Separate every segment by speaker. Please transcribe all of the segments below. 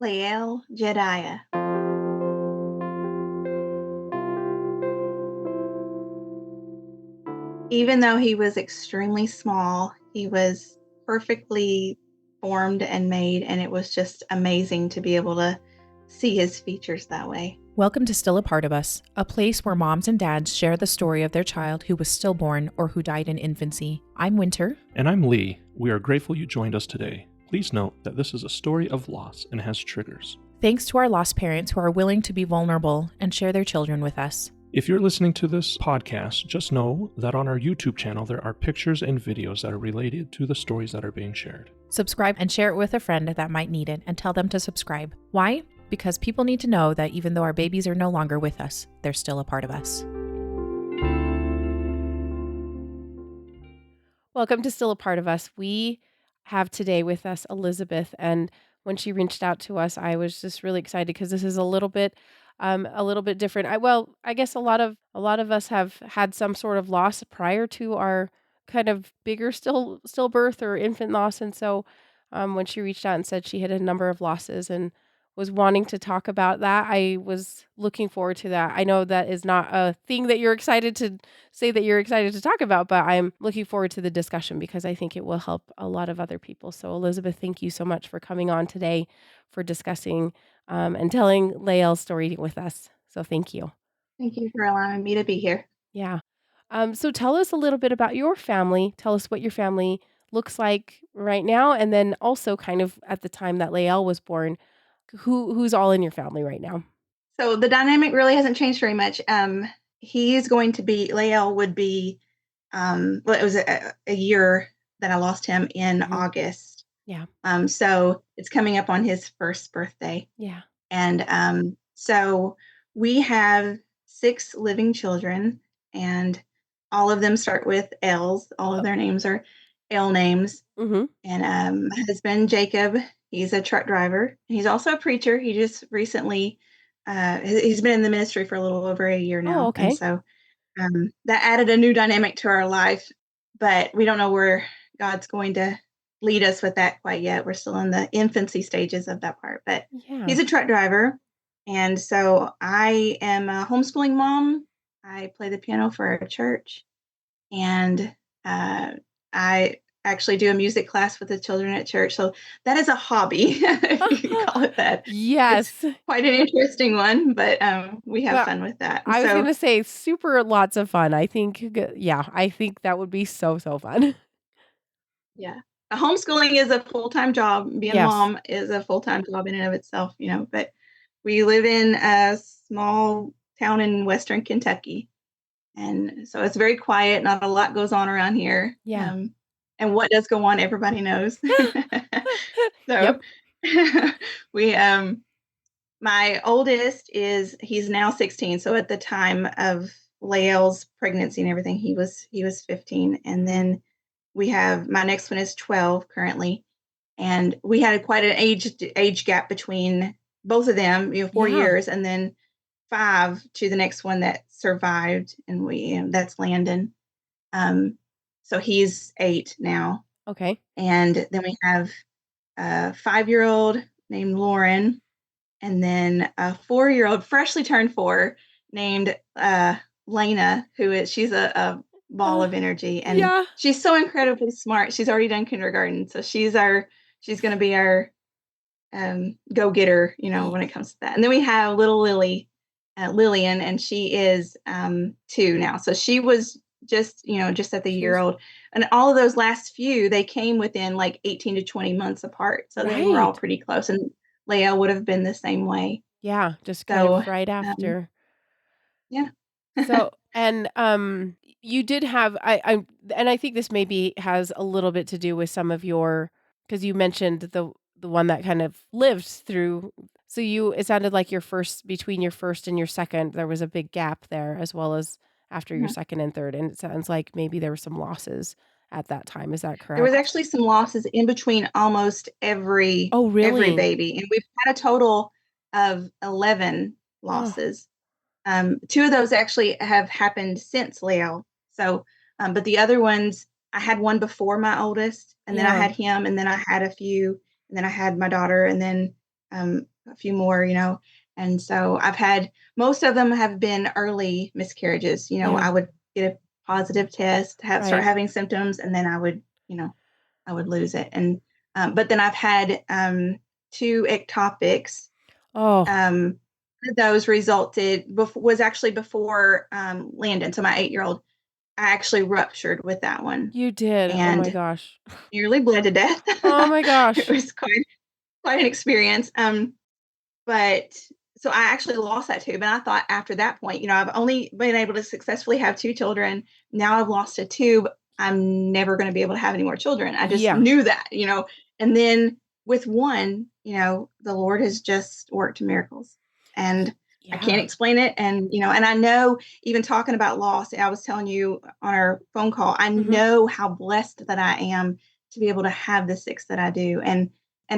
Speaker 1: Lael Jediah. Even though he was extremely small, he was perfectly formed and made, and it was just amazing to be able to see his features that way.
Speaker 2: Welcome to Still a Part of Us, a place where moms and dads share the story of their child who was stillborn or who died in infancy. I'm Winter.
Speaker 3: And I'm Lee. We are grateful you joined us today. Please note that this is a story of loss and has triggers.
Speaker 2: Thanks to our lost parents who are willing to be vulnerable and share their children with us.
Speaker 3: If you're listening to this podcast, just know that on our YouTube channel there are pictures and videos that are related to the stories that are being shared.
Speaker 2: Subscribe and share it with a friend that might need it and tell them to subscribe. Why? Because people need to know that even though our babies are no longer with us, they're still a part of us. Welcome to Still a Part of Us. We have today with us Elizabeth, and when she reached out to us, I was just really excited because this is a little bit different. I guess a lot of us have had some sort of loss prior to our kind of bigger stillbirth or infant loss, and so when she reached out and said she had a number of losses and was wanting to talk about that, I was looking forward to that. I know that is not a thing that you're excited to say that you're excited to talk about, but I'm looking forward to the discussion because I think it will help a lot of other people. So Elizabeth, thank you so much for coming on today for discussing and telling Lael's story with us. So thank you.
Speaker 1: Thank you for allowing me to be here.
Speaker 2: Yeah. So tell us a little bit about your family. Tell us what your family looks like right now, and then also kind of at the time that Lael was born, who's all in your family right now?
Speaker 1: So the dynamic really hasn't changed very much. He's going to be, Lael would be, it was a year that I lost him in August.
Speaker 2: Yeah.
Speaker 1: So it's coming up on his first birthday.
Speaker 2: Yeah.
Speaker 1: And so we have 6 living children, and all of them start with L's. All of their names are L names.
Speaker 2: Mm-hmm.
Speaker 1: And my husband, Jacob, he's a truck driver. He's also a preacher. He just recently, he's been in the ministry for a little over a year now.
Speaker 2: Oh, okay.
Speaker 1: And so that added a new dynamic to our life, but we don't know where God's going to lead us with that quite yet. We're still in the infancy stages of that part, but he's a truck driver. And so I am a homeschooling mom. I play the piano for our church, and I actually do a music class with the children at church. So that is a hobby, if you can call it that.
Speaker 2: Yes.
Speaker 1: It's quite an interesting one, but we have fun with that.
Speaker 2: I was going to say super lots of fun. I think that would be so fun.
Speaker 1: Yeah. Homeschooling is a full-time job. Being a mom is a full-time job in and of itself, but we live in a small town in Western Kentucky. And so it's very quiet. Not a lot goes on around here.
Speaker 2: Yeah.
Speaker 1: And what does go on, everybody knows. So we, my oldest he's now 16. So at the time of Lael's pregnancy and everything, he was 15. And then we have, my next one is 12 currently. And we had quite an age gap between both of them, 4 years, and then 5 to the next one that survived. And that's Landon. So he's 8 now.
Speaker 2: Okay.
Speaker 1: And then we have a 5-year-old named Lauren, and then a 4-year-old, freshly turned 4, named Lena, she's a ball of energy, and she's so incredibly smart. She's already done kindergarten, so she's going to be our go-getter, when it comes to that. And then we have little Lillian, and she is 2 now. So she was just at the year old. And all of those last few, they came within like 18 to 20 months apart. So they were all pretty close. And Lael would have been the same way.
Speaker 2: Yeah, just kind of right after.
Speaker 1: Yeah.
Speaker 2: So, and you did have, and I think this maybe has a little bit to do with some of your, because you mentioned the one that kind of lived through. So it sounded like between your first and your second, there was a big gap there, as well as after your second and third. And it sounds like maybe there were some losses at that time. Is that correct?
Speaker 1: There was actually some losses in between almost every baby. And we've had a total of 11 losses. 2 of those actually have happened since Lael. So, but the other ones, I had one before my oldest, and then I had him, and then I had a few, and then I had my daughter, and then a few more, and so I've had most of them have been early miscarriages.
Speaker 2: Yeah.
Speaker 1: I would get a positive test, start
Speaker 2: Right.
Speaker 1: having symptoms, and then I would lose it. And but then I've had two ectopics.
Speaker 2: Oh,
Speaker 1: Um, those was actually before Landon, so my 8-year-old. I actually ruptured with that one
Speaker 2: you did. Oh my
Speaker 1: and
Speaker 2: gosh.
Speaker 1: nearly bled to death.
Speaker 2: Oh my
Speaker 1: It
Speaker 2: gosh.
Speaker 1: was quite an experience. But so I actually lost that tube. And I thought after that point, I've only been able to successfully have two children. Now I've lost a tube. I'm never going to be able to have any more children. I just
Speaker 2: Yeah.
Speaker 1: knew that. And then with one, the Lord has just worked miracles. And I can't
Speaker 2: Yeah.
Speaker 1: explain it. And I know even talking about loss, I was telling you on our phone call, I
Speaker 2: Mhm.
Speaker 1: know how blessed that I am to be able to have the six that I do. And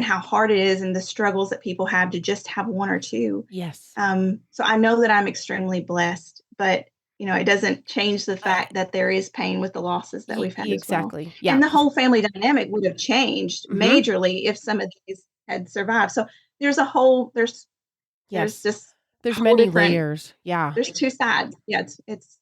Speaker 1: how hard it is and the struggles that people have to just have one or two.
Speaker 2: Yes.
Speaker 1: So I know that I'm extremely blessed, but it doesn't change the
Speaker 2: Uh,
Speaker 1: fact that there is pain with the losses that we've had as well.
Speaker 2: exactly. Yeah.
Speaker 1: And the whole family dynamic would have changed
Speaker 2: Mhm.
Speaker 1: majorly if some of these had survived. So there's
Speaker 2: Yes.
Speaker 1: just a
Speaker 2: There's
Speaker 1: whole
Speaker 2: many
Speaker 1: different
Speaker 2: layers. Yeah.
Speaker 1: there's two sides. Yeah, it's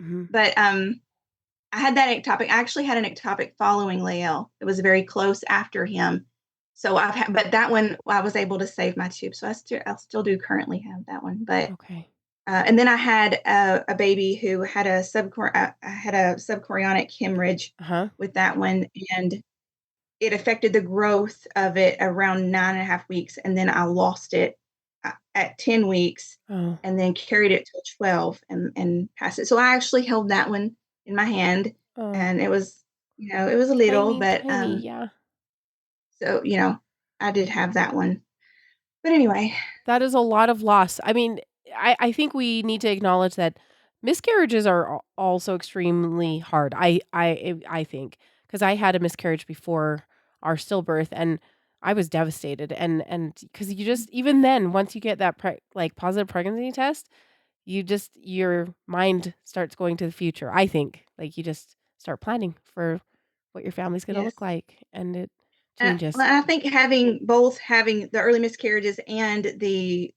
Speaker 2: Mhm.
Speaker 1: but I had that ectopic. I actually had an ectopic following Lael. It was very close after him. So but that one I was able to save my tube. So I still do currently have that one. But
Speaker 2: Okay.
Speaker 1: and then I had a baby who had had a subchorionic hemorrhage
Speaker 2: Uh-huh.
Speaker 1: with that one, and it affected the growth of it around 9.5 weeks, and then I lost it at 10 weeks,
Speaker 2: Oh.
Speaker 1: and then carried it to 12 and passed it. So I actually held that one in my hand,
Speaker 2: Oh.
Speaker 1: and it was a little,
Speaker 2: Tiny,
Speaker 1: but
Speaker 2: tiny. Yeah.
Speaker 1: so I did have that one. But anyway,
Speaker 2: That is a lot of loss. I mean, I think we need to acknowledge that miscarriages are also extremely hard. I think because I had a miscarriage before our stillbirth, and I was devastated. And because you just even then, once you get that like positive pregnancy test, your mind starts going to the future. I think like you just start planning for what your family's going to
Speaker 1: yes.
Speaker 2: look like, and it
Speaker 1: Well,
Speaker 2: changes.
Speaker 1: I think having the early miscarriages and the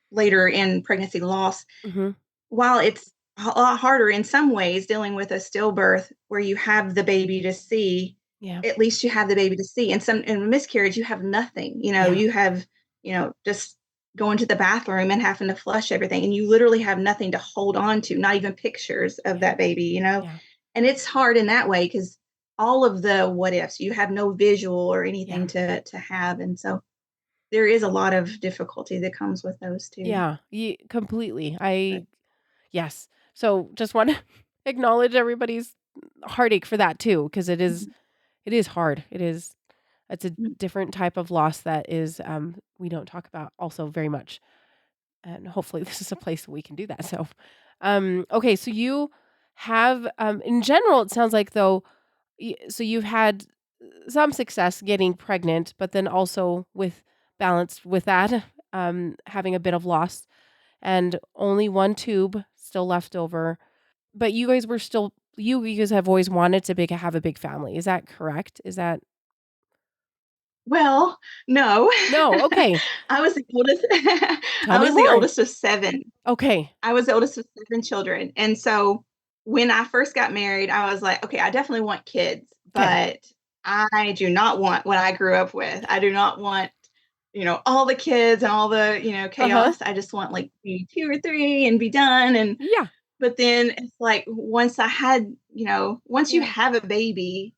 Speaker 1: later in pregnancy loss,
Speaker 2: Hmm.
Speaker 1: while it's a lot harder in some ways dealing with a stillbirth where you have the baby to see,
Speaker 2: Yeah.
Speaker 1: at least you have the baby to see. And in a miscarriage, you have nothing.
Speaker 2: Yeah.
Speaker 1: You have just going to the bathroom and having to flush everything, and you literally have nothing to hold on to, not even pictures of
Speaker 2: Yeah.
Speaker 1: that baby.
Speaker 2: Yeah.
Speaker 1: And it's hard in that way because all of the what ifs, you have no visual or
Speaker 2: Yeah.
Speaker 1: anything to have, and so there is a lot of difficulty that comes with those too.
Speaker 2: Yeah, completely. Yes. So just want to acknowledge everybody's heartache for that too, because it is hard. It's a
Speaker 1: Mhm.
Speaker 2: different type of loss that is we don't talk about also very much. And hopefully this is a place we can do that. So okay, so you have in general it sounds like though so you've had some success getting pregnant, but then also with balanced with that having a bit of loss and only one tube still left over. But you guys were still you guys have always wanted to have a big family. Is that correct? Is that
Speaker 1: Well, no.
Speaker 2: No, okay.
Speaker 1: I was the oldest.
Speaker 2: Tell
Speaker 1: I
Speaker 2: me
Speaker 1: was the
Speaker 2: more.
Speaker 1: oldest of seven.
Speaker 2: Okay.
Speaker 1: I was the oldest of seven children. And so when I first got married, I was like, okay, I definitely want kids,
Speaker 2: Okay.
Speaker 1: but I do not want what I grew up with. I do not want, all the kids and all the,
Speaker 2: Uh-huh.
Speaker 1: chaos. I just want like be two or three and be done. And
Speaker 2: Yeah.
Speaker 1: but then it's like once you
Speaker 2: Yeah.
Speaker 1: have a baby,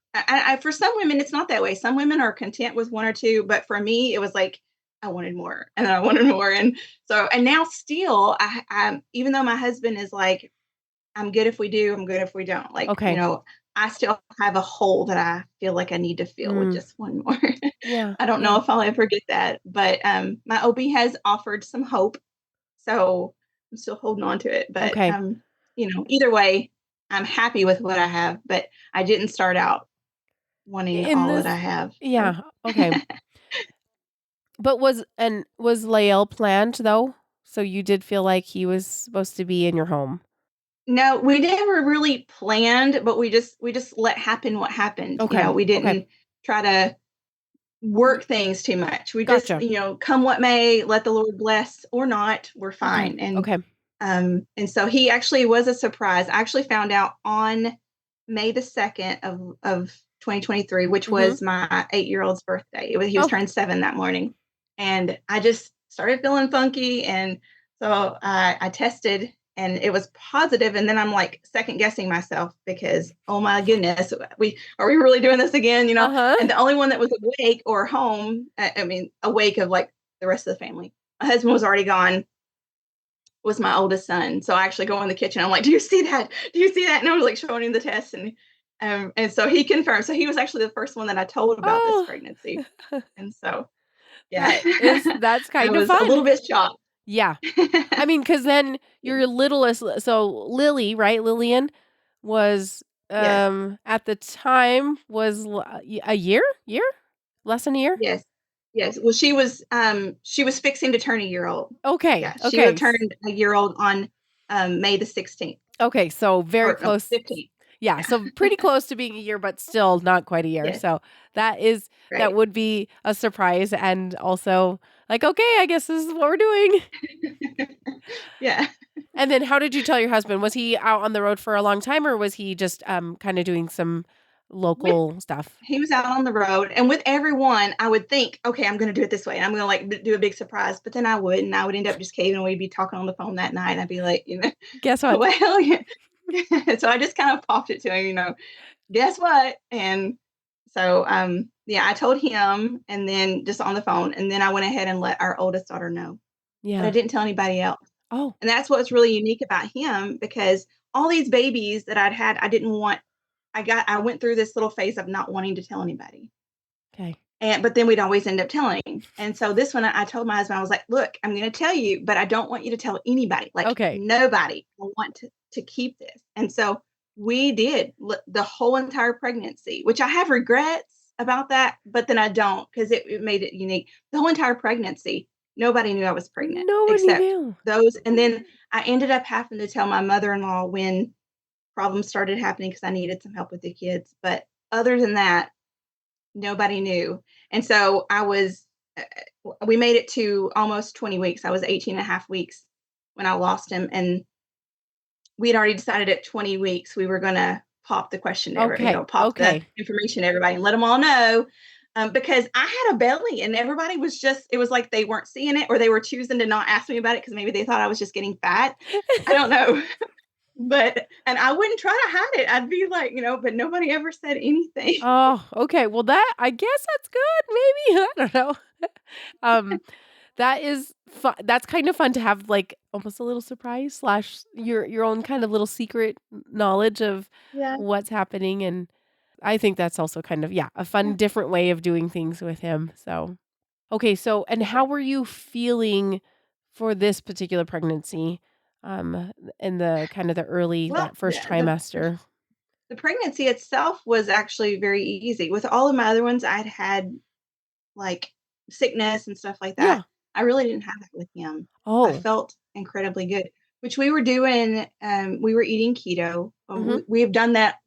Speaker 1: for some women it's not that way. Some women are content with one or two, but for me it was like I wanted more and I wanted more, and so and now still I even though my husband is like I'm good if we do, I'm good if we don't. Like
Speaker 2: Okay.
Speaker 1: I still have a hole that I feel like I need to fill with
Speaker 2: Mm.
Speaker 1: just one more.
Speaker 2: Yeah.
Speaker 1: I don't know
Speaker 2: Yeah.
Speaker 1: if I'll ever get that, but my OB has offered some hope, so I'm still holding on to it. But
Speaker 2: Okay.
Speaker 1: either way, I'm happy with what I have. But I didn't start out wanting
Speaker 2: In
Speaker 1: all that
Speaker 2: this
Speaker 1: I have. So
Speaker 2: Yeah. Okay. But was Lael planned though? So you did feel like he was supposed to be in your home.
Speaker 1: no, we never really planned, but we just let happen what happened.
Speaker 2: Okay.
Speaker 1: We
Speaker 2: Okay.
Speaker 1: didn't try to. work things too much. We just,
Speaker 2: Gotcha.
Speaker 1: come what may, let the Lord bless or not, we're
Speaker 2: Okay.
Speaker 1: fine. And
Speaker 2: Okay.
Speaker 1: and so he actually was a surprise. I actually found out on May the 2nd of 2023, which
Speaker 2: Mhm.
Speaker 1: was my 8-year-old's birthday. He was
Speaker 2: Oh.
Speaker 1: turning 7 that morning. And I just started feeling funky. And so I tested and it was positive. And then I'm like second guessing myself because, oh my goodness, we really doing this again?
Speaker 2: Uh-huh.
Speaker 1: And the only one that was awake or home, I mean, awake of like the rest of the family, my husband was already gone, was my oldest son. So I actually go in the kitchen. I'm like, "Do you see that? Do you see that?" And I was like showing him the test, and so he confirmed. So he was actually the first one that I told about this
Speaker 2: Oh.
Speaker 1: pregnancy, and so yeah,
Speaker 2: That's
Speaker 1: I
Speaker 2: kind of
Speaker 1: was a little
Speaker 2: fun.
Speaker 1: bit shocked.
Speaker 2: Yeah. I mean, because then
Speaker 1: Yeah.
Speaker 2: your littlest so Lily, right, Lillian was,
Speaker 1: Yes,
Speaker 2: at the time was a year? Year? Less than a year?
Speaker 1: yes, yes. Well, she was fixing to turn a year old.
Speaker 2: Okay,
Speaker 1: Yeah, she would
Speaker 2: okay,
Speaker 1: have turned a year old on May the 16th,
Speaker 2: okay, so very
Speaker 1: or no,
Speaker 2: close.
Speaker 1: 15th.
Speaker 2: Yeah,
Speaker 1: Yeah.
Speaker 2: so pretty close to being a year, but still not quite a year,
Speaker 1: Yes,
Speaker 2: so that
Speaker 1: right.
Speaker 2: would be a surprise and also like, "Okay, I guess this is what we're doing."
Speaker 1: Yeah.
Speaker 2: And then how did you tell your husband? Was he out on the road for a long time, or was he just, kinda doing some
Speaker 1: With
Speaker 2: local stuff?
Speaker 1: He was out on the road, and with everyone, I would think, "Okay, I'm gonna do it this way, and I'm gonna, like, do a big surprise," but then I wouldn't. I would end up just caving, and we'd be talking on the phone that night, and I'd be like,
Speaker 2: Guess what?
Speaker 1: "Well, yeah." So I just kind of popped it to him, "Guess what?" And so, yeah, I told him, and then just on the phone, and then I went ahead and let our oldest daughter know, but I
Speaker 2: Yeah.
Speaker 1: didn't tell anybody else.
Speaker 2: Oh,
Speaker 1: And that's what's really unique about him because all these babies that I'd had, I didn't want I went through this little phase of not wanting to tell anybody.
Speaker 2: okay.
Speaker 1: But then we'd always end up telling. And so this one, I told my husband, I was like, "Look, I'm going to tell you, but I don't want you to tell anybody, like
Speaker 2: Okay.
Speaker 1: nobody. I want to keep this." And so we did the whole entire pregnancy, which I have regrets about that, but then I don't because it made it unique. The whole entire pregnancy, nobody knew I was pregnant
Speaker 2: Nobody
Speaker 1: except
Speaker 2: knew.
Speaker 1: those. And then I ended up having to tell my mother-in-law when problems started happening because I needed some help with the kids. But other than that, nobody knew. And so we made it to almost 20 weeks. I was 18 and a half weeks when I lost him. And we had already decided at 20 weeks we were going to pop the question to
Speaker 2: Okay.
Speaker 1: pop the
Speaker 2: Okay.
Speaker 1: information to everybody and let them all know. Because I had a belly and everybody was it was like they weren't seeing it or they were choosing to not ask me about it because maybe they thought I was just getting fat. I don't know. And I wouldn't try to hide it. I'd be like, but nobody ever said anything.
Speaker 2: Oh, okay. Well, that I guess that's good, maybe. I don't know. Um, that is fun. That's kind of fun to have, like, almost a little surprise slash your own kind of little secret knowledge of
Speaker 1: Yeah.
Speaker 2: what's happening, and I think that's also kind of, yeah, a fun
Speaker 1: Yeah,
Speaker 2: different way of doing things with him, so okay, so and
Speaker 1: for
Speaker 2: how
Speaker 1: sure.
Speaker 2: were you feeling for this particular pregnancy, in the kind of the early
Speaker 1: Well,
Speaker 2: that first trimester?
Speaker 1: the pregnancy itself was actually very easy. With all of my other ones, I'd had like sickness and stuff like that.
Speaker 2: Yeah.
Speaker 1: I really didn't have that with him. I
Speaker 2: Oh.
Speaker 1: felt incredibly good, which we were doing. We were eating keto.
Speaker 2: Mhm.
Speaker 1: We have done that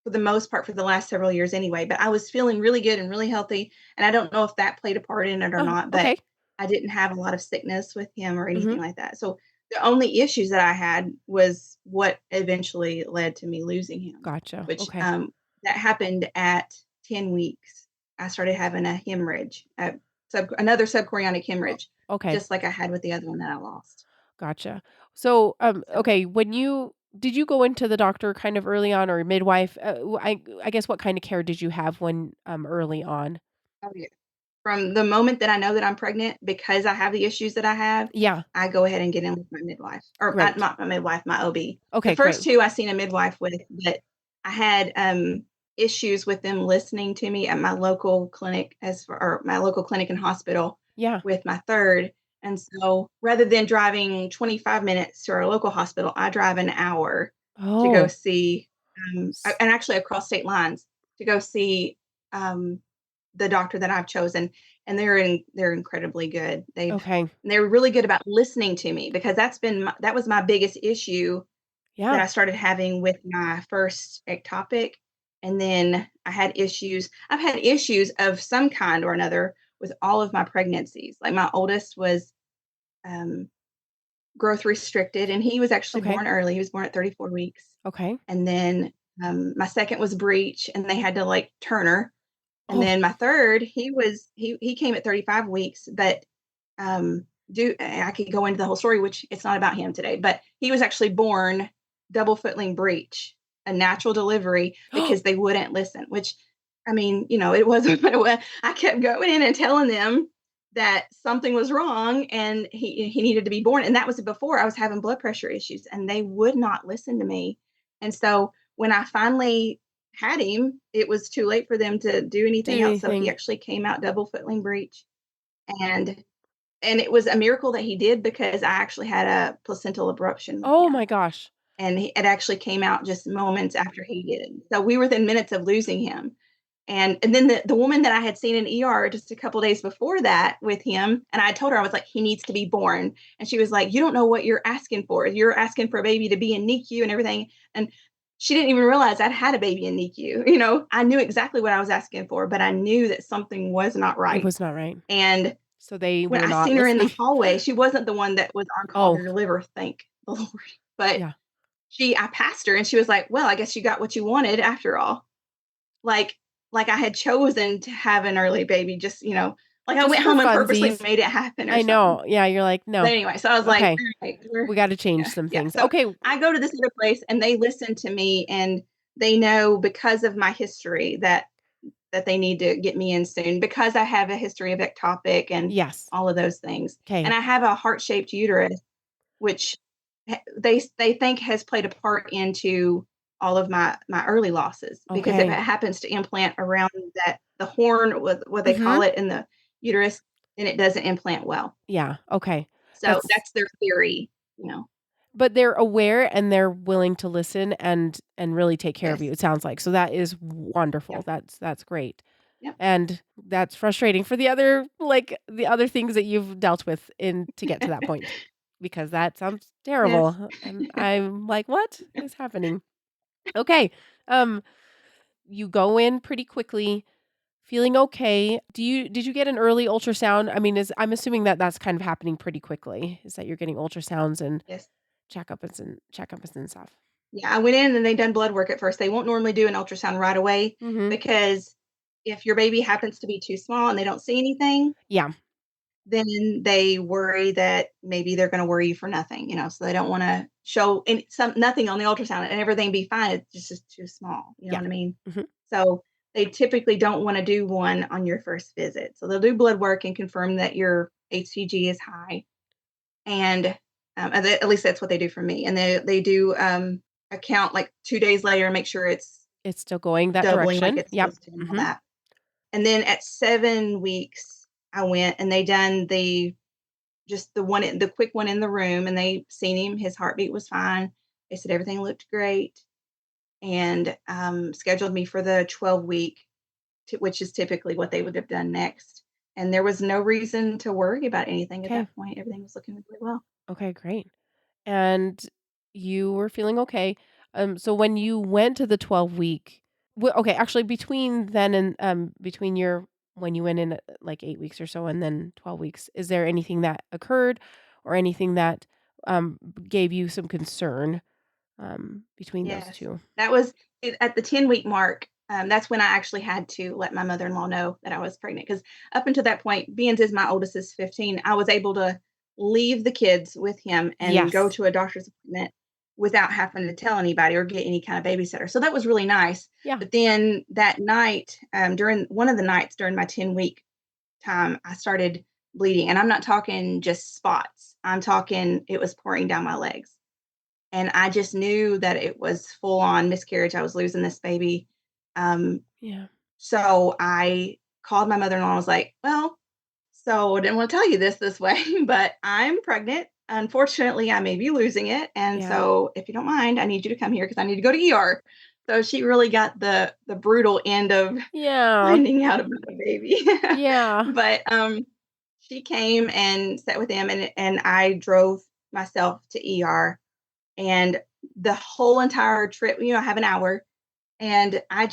Speaker 1: for the most part for the last several years anyway, but I was feeling really good and really healthy. And I don't know if that played a part in it or
Speaker 2: Oh,
Speaker 1: not, but
Speaker 2: okay.
Speaker 1: I didn't have a lot of sickness with him or
Speaker 2: Mhm.
Speaker 1: anything like that. So the only issues that I had was what eventually led to me losing him,
Speaker 2: Gotcha.
Speaker 1: which
Speaker 2: Okay.
Speaker 1: that happened at 10 weeks. I started having a hemorrhage, another subchorionic
Speaker 2: O
Speaker 1: hemorrhage,
Speaker 2: okay.
Speaker 1: just like I had with the other one that I lost.
Speaker 2: Gotcha. So,
Speaker 1: So,
Speaker 2: okay, when you did you go into the doctor kind of early on or midwife? I guess what kind of care did you have when early on?
Speaker 1: oh yeah. From the moment that I know that I'm pregnant, because I have the issues that I have,
Speaker 2: Yeah,
Speaker 1: I go ahead and get in with my midwife, or
Speaker 2: great.
Speaker 1: not my midwife, my OB. The
Speaker 2: Okay, great.
Speaker 1: first 2 I seen a midwife with, but I had, issues with them listening to me at my local clinic or my local clinic and hospital
Speaker 2: Yeah.
Speaker 1: with my 3rd, and so rather than driving 25 minutes to our local hospital, I drive an hour to go
Speaker 2: Oh.
Speaker 1: see,
Speaker 2: s-
Speaker 1: and actually across state lines to go see, um, the doctor that I've chosen, and they're incredibly good.
Speaker 2: Okay.
Speaker 1: They're really good about listening to me because that was my biggest issue that
Speaker 2: Yeah.
Speaker 1: I started having with my first ectopic. And then I had issues. I've had issues of some kind or another with all of my pregnancies. Like my oldest was um, growth restricted, and he was actually
Speaker 2: Okay.
Speaker 1: born early. He was born at 34 weeks.
Speaker 2: Okay.
Speaker 1: And then my second was breech, and they had to like Turner. And
Speaker 2: Oh,
Speaker 1: then my third, he came at 35 weeks, but do I could go into the whole story, which it's not about him today, but he was actually born double footling breech, a natural delivery because they wouldn't listen, which I mean, it wasn't what it was. I kept going in and telling them that something was wrong and he needed to be born. And that was before I was having blood pressure issues and they would not listen to me. And so when I finally had him, it was too late for them to do
Speaker 2: do
Speaker 1: anything else. So he
Speaker 2: anything.
Speaker 1: actually came out double footling breech. And it was a miracle that he did because I actually had a placental abruption with
Speaker 2: Oh
Speaker 1: him,
Speaker 2: my gosh.
Speaker 1: and it actually came out just moments after he did. So we were within minutes of losing him. And then the woman that I had seen in ER just a couple days before that with him, and I told her, I was like, he needs to be born. And she was like, you don't know what you're asking for. You're asking for a baby to be in NICU and everything. And she didn't even realize I'd had a baby in NICU. I knew exactly what I was asking for, but I knew that something was not
Speaker 2: It
Speaker 1: right.
Speaker 2: was not right.
Speaker 1: And
Speaker 2: So they
Speaker 1: when
Speaker 2: were
Speaker 1: I
Speaker 2: not
Speaker 1: seen her in the
Speaker 2: listening.
Speaker 1: hallway, she wasn't the one that was on call
Speaker 2: Oh,
Speaker 1: to deliver, thank the Lord. But
Speaker 2: yeah.
Speaker 1: I passed her and she was like, "Well, I guess you got what you wanted after all." Like like I had chosen to have an early baby, just, like I
Speaker 2: Just
Speaker 1: went
Speaker 2: for
Speaker 1: home and purposely
Speaker 2: funsies.
Speaker 1: made it happen or
Speaker 2: I
Speaker 1: something.
Speaker 2: know. Yeah, you're like,
Speaker 1: But
Speaker 2: "No.
Speaker 1: anyway, so I was like,
Speaker 2: Okay.
Speaker 1: "All right,
Speaker 2: We gotta change
Speaker 1: yeah,
Speaker 2: some
Speaker 1: yeah."
Speaker 2: things."
Speaker 1: So
Speaker 2: Okay.
Speaker 1: I go to this other place and they listen to me and they know because of my history that they need to get me in soon because I have a history of ectopic and
Speaker 2: Yes.
Speaker 1: all of those things. And
Speaker 2: Okay.
Speaker 1: I have a heart-shaped uterus, which they think has played a part into all of my early losses because if it
Speaker 2: Okay.
Speaker 1: happens to implant around that the horn with what they call
Speaker 2: Mhm.
Speaker 1: it in the uterus, then it doesn't implant well.
Speaker 2: Yeah, okay.
Speaker 1: So
Speaker 2: That's
Speaker 1: that's their theory, you know.
Speaker 2: but they're aware and they're willing to listen and really take care of you,
Speaker 1: Yes.
Speaker 2: it sounds like. So that is wonderful.
Speaker 1: Yep.
Speaker 2: That's great.
Speaker 1: Yep.
Speaker 2: And that's frustrating for the other things that you've dealt with in to get to that point, because that sounds
Speaker 1: Yes.
Speaker 2: terrible, and I'm like, "What is happening?" Okay, um, you go in pretty quickly, feeling okay. Did you get an early ultrasound? I mean, I'm assuming that that's kind of happening pretty quickly, is that you're getting ultrasounds and
Speaker 1: Yes.
Speaker 2: checkups and stuff.
Speaker 1: Yeah, I went in and they done blood work at first. They won't normally do an ultrasound right away
Speaker 2: Mhm.
Speaker 1: because if your baby happens to be too small and they don't see anything,
Speaker 2: Yeah,
Speaker 1: then they worry that maybe they're gonna worry you for nothing, so they don't wanna show nothing on the ultrasound and everything be fine, it's just too small, you know
Speaker 2: yeah.
Speaker 1: what I mean?
Speaker 2: Mhm.
Speaker 1: So, they typically don't wanna do one on your first visit, so they'll do blood work and confirm that your HCG is high, and, at least that's what they do for me, and they do, a count, like, 2 days later and make sure it's
Speaker 2: It's still going that
Speaker 1: doubling like
Speaker 2: direction.
Speaker 1: it's
Speaker 2: Yep.
Speaker 1: supposed to and all
Speaker 2: Mhm.
Speaker 1: that, and then at 7 weeks, I went and they done the quick one in the room, and they seen him, his heartbeat was fine. They said everything looked great and, scheduled me for the 12-week, which is typically what they would have done next, and there was no reason to worry about anything at
Speaker 2: 'Kay.
Speaker 1: that point, everything was looking really well.
Speaker 2: Okay, great. And you were feeling okay. So when you went to the 12-week, okay, actually between then and between your when you went in at like 8 weeks or so and then 12 weeks, is there anything that occurred or anything that gave you some concern between those
Speaker 1: Yes.
Speaker 2: two?
Speaker 1: That was at the 10-week mark, that's when I actually had to let my mother-in-law know that I was pregnant. Because up until that point, being as my oldest is 15, I was able to leave the kids with him and go
Speaker 2: Yes.
Speaker 1: to a doctor's appointment without having to tell anybody or get any kind of babysitter. So that was really nice.
Speaker 2: Yeah.
Speaker 1: But then that night, during one of the nights during my 10-week time, I started bleeding, and I'm not talking just spots. I'm talking it was pouring down my legs. And I just knew that it was full on miscarriage. I was losing this baby. Um,
Speaker 2: Yeah.
Speaker 1: so I called my mother-in-law and was like, "Well, so I didn't want to tell you this way, but I'm pregnant. Unfortunately, I may be losing it, and
Speaker 2: Yeah.
Speaker 1: so if you don't mind, I need you to come here because I need to go to ER." So she really got the brutal end of
Speaker 2: Yeah.
Speaker 1: finding out about the baby.
Speaker 2: Yeah.
Speaker 1: But she came and sat with him, and I drove myself to ER and the whole entire trip, I have an hour. And I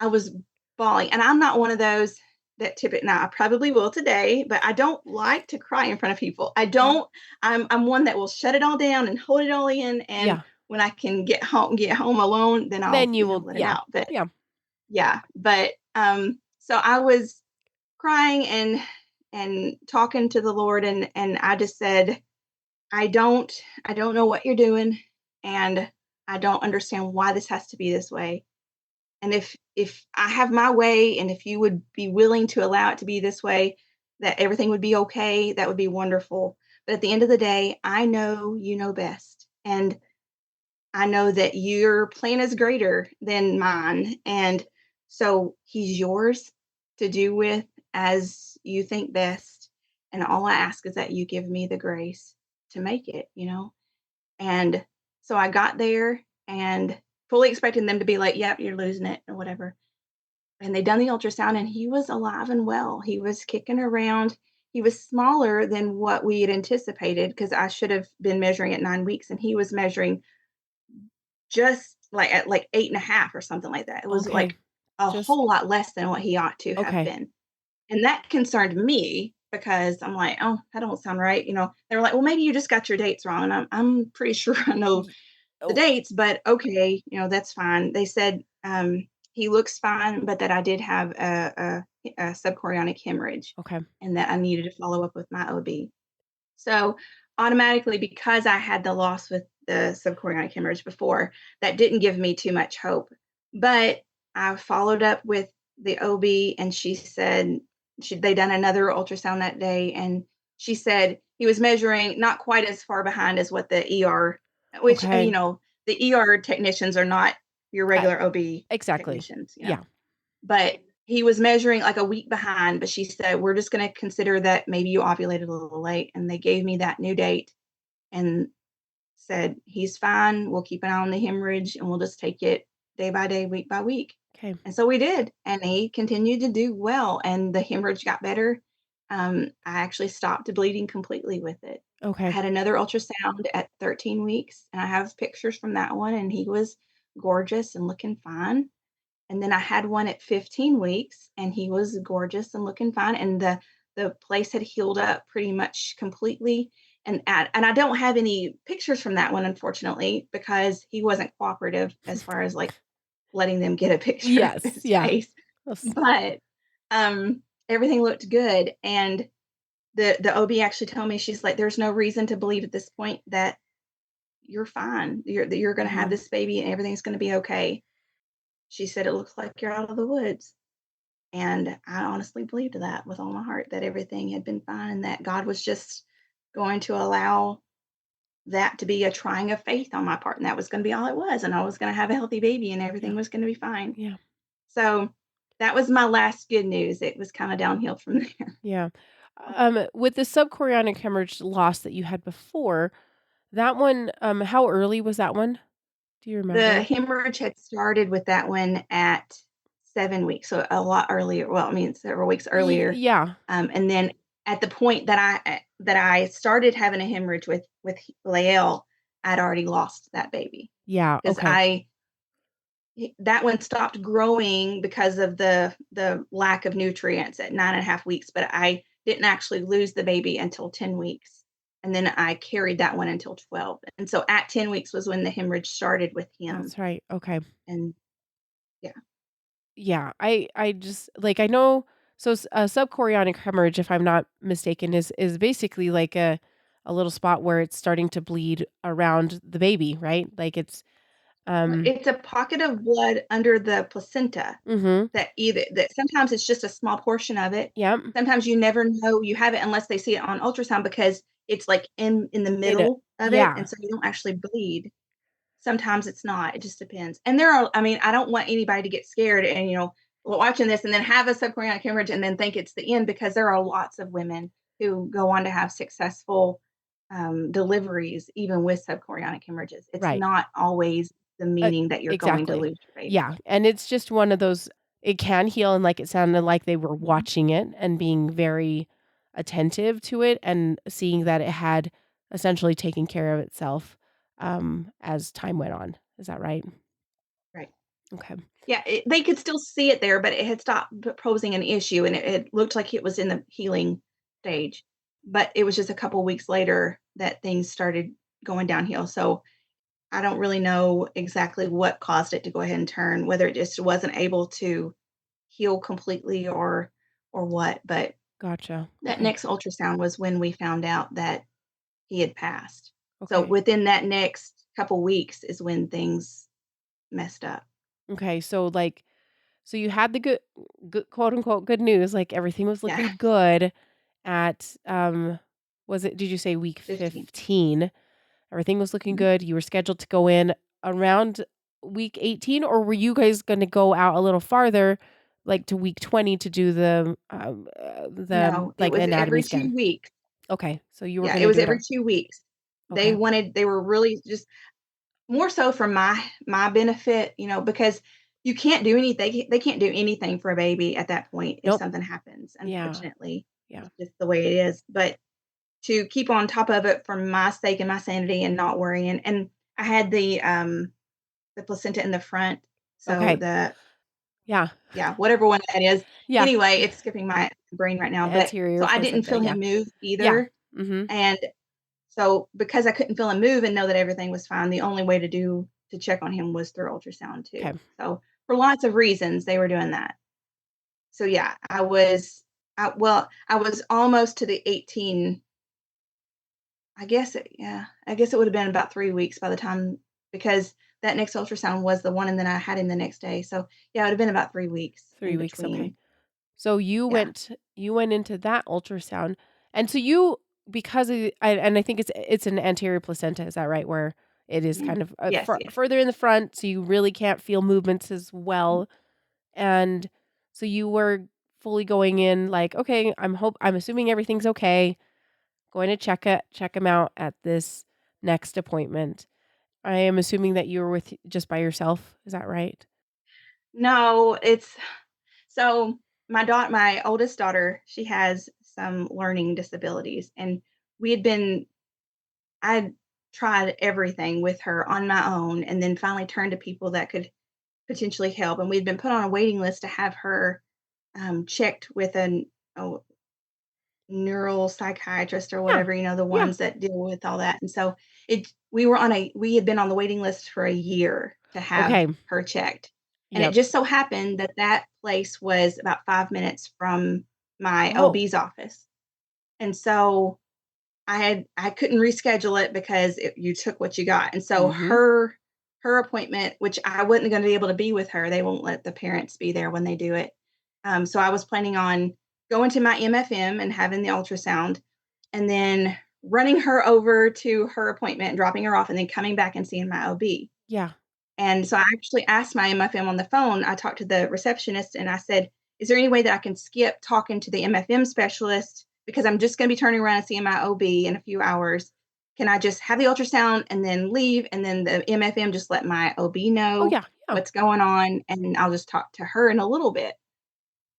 Speaker 1: was bawling. And I'm not one of those that typically, now I probably will today, but I don't like to cry in front of people. I
Speaker 2: Yeah.
Speaker 1: don't, I'm one that will shut it all down and hold it all in. And
Speaker 2: Yeah.
Speaker 1: when I can get home alone, then I'll,
Speaker 2: Then you will
Speaker 1: let it
Speaker 2: yeah.
Speaker 1: out. But
Speaker 2: Yeah.
Speaker 1: yeah, but so I was crying and talking to the Lord, and I just said, I don't know what you're doing, and I don't understand why this has to be this way. And if I have my way, and if you would be willing to allow it to be this way, that everything would be okay, that would be wonderful. But at the end of the day, I know you know best. And I know that your plan is greater than mine. And so he's yours to do with as you think best. And all I ask is that you give me the grace to make it. And so I got there and fully expecting them to be like, yep, you're losing it or whatever. And they done the ultrasound and he was alive and well. He was kicking around. He was smaller than what we had anticipated because I should have been measuring at 9 weeks and he was measuring just like at like 8.5 or something like that. It was
Speaker 2: Okay.
Speaker 1: like a
Speaker 2: Just
Speaker 1: whole lot less than what he ought to have
Speaker 2: okay.
Speaker 1: been. And that concerned me because I'm like, oh, that don't sound right. They were like, well, maybe you just got your dates wrong. And I'm pretty sure I know
Speaker 2: Y
Speaker 1: the
Speaker 2: oh,
Speaker 1: dates, but okay, that's fine. They said he looks fine, but that I did have a subchorionic hemorrhage
Speaker 2: okay.
Speaker 1: and that I needed to follow up with my OB. So automatically, because I had the loss with the subchorionic hemorrhage before, that didn't give me too much hope. But I followed up with the OB, and she said they done another ultrasound that day, and she said he was measuring not quite as far behind as what the ER, which
Speaker 2: Okay.
Speaker 1: the ER technicians are not your
Speaker 2: Uh,
Speaker 1: regular OB
Speaker 2: exactly.
Speaker 1: technicians,
Speaker 2: Yeah.
Speaker 1: but he was measuring like a week behind, but she said, "We're just gonna consider that maybe you ovulated a little late." And they gave me that new date and said, "He's fine. We'll keep an eye on the hemorrhage and we'll just take it day by day, week by week."
Speaker 2: Okay.
Speaker 1: And so we did. And he continued to do well and the hemorrhage got better. I actually stopped bleeding completely with it. I
Speaker 2: Okay.
Speaker 1: had another ultrasound at 13 weeks and I have pictures from that one and he was gorgeous and looking fine. And then I had one at 15 weeks and he was gorgeous and looking fine. And the place had healed up pretty much completely. And I don't have any pictures from that one, unfortunately, because he wasn't cooperative as far as like letting them get a picture of
Speaker 2: Yes.
Speaker 1: his
Speaker 2: Yeah.
Speaker 1: face.
Speaker 2: That's
Speaker 1: But everything looked good. And the OB actually told me, she's like, there's no reason to believe at this point that you're fine. You're gonna have
Speaker 2: yeah.
Speaker 1: this baby and everything's gonna be okay. She said it looks like you're out of the woods. And I honestly believed that with all my heart that everything had been fine and that God was just going to allow that to be a trying of faith on my part. And that was going to be all it was. And I was going to have a healthy baby and
Speaker 2: Yeah.
Speaker 1: everything was going to be fine.
Speaker 2: Yeah.
Speaker 1: So that was my last good news. It was kind of downhill from there.
Speaker 2: Yeah. With the subchorionic hemorrhage loss that you had before, that one, how early was that one? Do you
Speaker 1: The
Speaker 2: remember?
Speaker 1: hemorrhage had started with that one at 7 weeks. So a lot earlier. Well, I mean, several weeks earlier.
Speaker 2: Yeah.
Speaker 1: And then at the point that I started having a hemorrhage with Lael, I'd already lost that baby
Speaker 2: Yeah.
Speaker 1: because
Speaker 2: Okay.
Speaker 1: I that one stopped growing because of the lack of nutrients at 9.5 weeks. But I didn't actually lose the baby until 10 weeks, and then I carried that one until 12. And so at 10 weeks was when the hemorrhage started with him.
Speaker 2: That's right. Okay.
Speaker 1: And yeah,
Speaker 2: Yeah. I just like I know a subchorionic hemorrhage, if I'm not mistaken, is basically like a little spot where it's starting to bleed around the baby, right? Like it's um
Speaker 1: it's a pocket of blood under the placenta.
Speaker 2: mhm.
Speaker 1: That sometimes it's just a small portion of it.
Speaker 2: Yep.
Speaker 1: Sometimes you never know you have it unless they see it on ultrasound because it's, like, in the
Speaker 2: In a
Speaker 1: middle of it,
Speaker 2: yeah.
Speaker 1: and so you don't actually bleed. Sometimes it's not, it just depends. And there are I mean, I don't want anybody to get scared and, watching this and then have a subchorionic hemorrhage and then think it's the end because there are lots of women who go on to have successful, deliveries even with subchorionic hemorrhages. It's
Speaker 2: Right.
Speaker 1: not always the
Speaker 2: Uh,
Speaker 1: meaning that you're going to
Speaker 2: exactly.
Speaker 1: lose your baby.
Speaker 2: Yeah, and it's just one of those it can heal and like it sounded like they were
Speaker 1: Mhm.
Speaker 2: watching it and being very attentive to it and seeing that it had essentially taken care of itself, as time went on. Is that right?
Speaker 1: Right.
Speaker 2: Okay.
Speaker 1: Yeah, they could still see it there, but it had stopped posing an issue, and it looked like it was in the healing stage. But it was just a couple weeks later that things started going downhill. So I don't really know exactly what caused it to go ahead and turn, whether it just wasn't able to heal completely or what. But
Speaker 2: Gotcha.
Speaker 1: that
Speaker 2: Okay.
Speaker 1: next ultrasound was when we found out that he had passed. So
Speaker 2: Okay.
Speaker 1: within that next couple weeks is when things messed up.
Speaker 2: Okay. So like, so you had the good quote unquote good news, like everything was
Speaker 1: Yeah,
Speaker 2: looking good at was it, did you say week
Speaker 1: 15.
Speaker 2: 15? Everything was looking
Speaker 1: Mhm.
Speaker 2: good. You were scheduled to go in around week 18, or were you guys going to go out a little farther, like to week 20 to do the
Speaker 1: No, it
Speaker 2: like
Speaker 1: was
Speaker 2: anatomy
Speaker 1: every
Speaker 2: scan?
Speaker 1: 2 weeks.
Speaker 2: Okay. So you were
Speaker 1: Yeah,
Speaker 2: going
Speaker 1: it
Speaker 2: to
Speaker 1: was
Speaker 2: do it
Speaker 1: every
Speaker 2: on.
Speaker 1: 2 weeks.
Speaker 2: Okay.
Speaker 1: They were really just more so for my benefit, because you can't do anything they can't do anything for a baby at that point if
Speaker 2: Nope.
Speaker 1: something happens,
Speaker 2: Yeah.
Speaker 1: unfortunately.
Speaker 2: Yeah.
Speaker 1: It's just the way it is, but to keep on top of it for my sake and my sanity and not worrying, and I had the placenta in the front, so
Speaker 2: Okay.
Speaker 1: the
Speaker 2: Yeah.
Speaker 1: yeah, whatever one that is.
Speaker 2: Yeah.
Speaker 1: Anyway, it's skipping my brain right now, but so
Speaker 2: Anterior
Speaker 1: I didn't
Speaker 2: placenta.
Speaker 1: feel
Speaker 2: Yeah.
Speaker 1: him move
Speaker 2: Yeah.
Speaker 1: either,
Speaker 2: Mhm.
Speaker 1: and so because I couldn't feel him move and know that everything was fine, the only way to check on him was through ultrasound too.
Speaker 2: Okay.
Speaker 1: So for lots of reasons, they were doing that. So yeah, I was almost to the 18. I guess it would have been about 3 weeks by the time because that next ultrasound was the one, and then I had him the next day. So yeah, it would have been about 3 weeks
Speaker 2: 3
Speaker 1: in
Speaker 2: weeks. Okay.
Speaker 1: between.
Speaker 2: So
Speaker 1: Yeah.
Speaker 2: you went into that ultrasound, and so you because of and I think it's an anterior placenta, is that right? Where it is
Speaker 1: Mhm.
Speaker 2: kind of
Speaker 1: Yes, yes.
Speaker 2: further in the front, so you really can't feel movements as
Speaker 1: Mhm.
Speaker 2: well. And so you were fully going in like, okay, I'm assuming everything's okay. Going to check him out at this next appointment. I am assuming that you were with just by yourself. Is that right?
Speaker 1: No, it's so my oldest daughter, she has some learning disabilities, and we had been I tried everything with her on my own and then finally turned to people that could potentially help, and we'd been put on a waiting list to have her, checked with a neural psychiatrist or
Speaker 2: Yeah.
Speaker 1: whatever, the
Speaker 2: Yeah.
Speaker 1: ones that deal with all that, and so we had been on the waiting list for a year to have
Speaker 2: Okay.
Speaker 1: her checked, and it
Speaker 2: Yep.
Speaker 1: just so happened that that place was about 5 minutes from my
Speaker 2: Oh.
Speaker 1: OB's office, and so I couldn't reschedule it because you took what you got, and so
Speaker 2: Mhm.
Speaker 1: her appointment, which I wasn't gonna be able to be with her, they won't let the parents be there when they do it. So I was planning on going to my MFM and having the ultrasound, and then running her over to her appointment, dropping her off, and then coming back and seeing my OB.
Speaker 2: Yeah.
Speaker 1: And so I actually asked my MFM on the phone. I talked to the receptionist and I said, "Is there any way that I can skip talking to the MFM specialist because I'm just going to be turning around and seeing my OB in a few hours? Can I just have the ultrasound and then leave and then the MFM just let my OB
Speaker 2: Oh,
Speaker 1: know
Speaker 2: yeah. Yeah.
Speaker 1: what's going on and I'll just talk to her in a little bit?"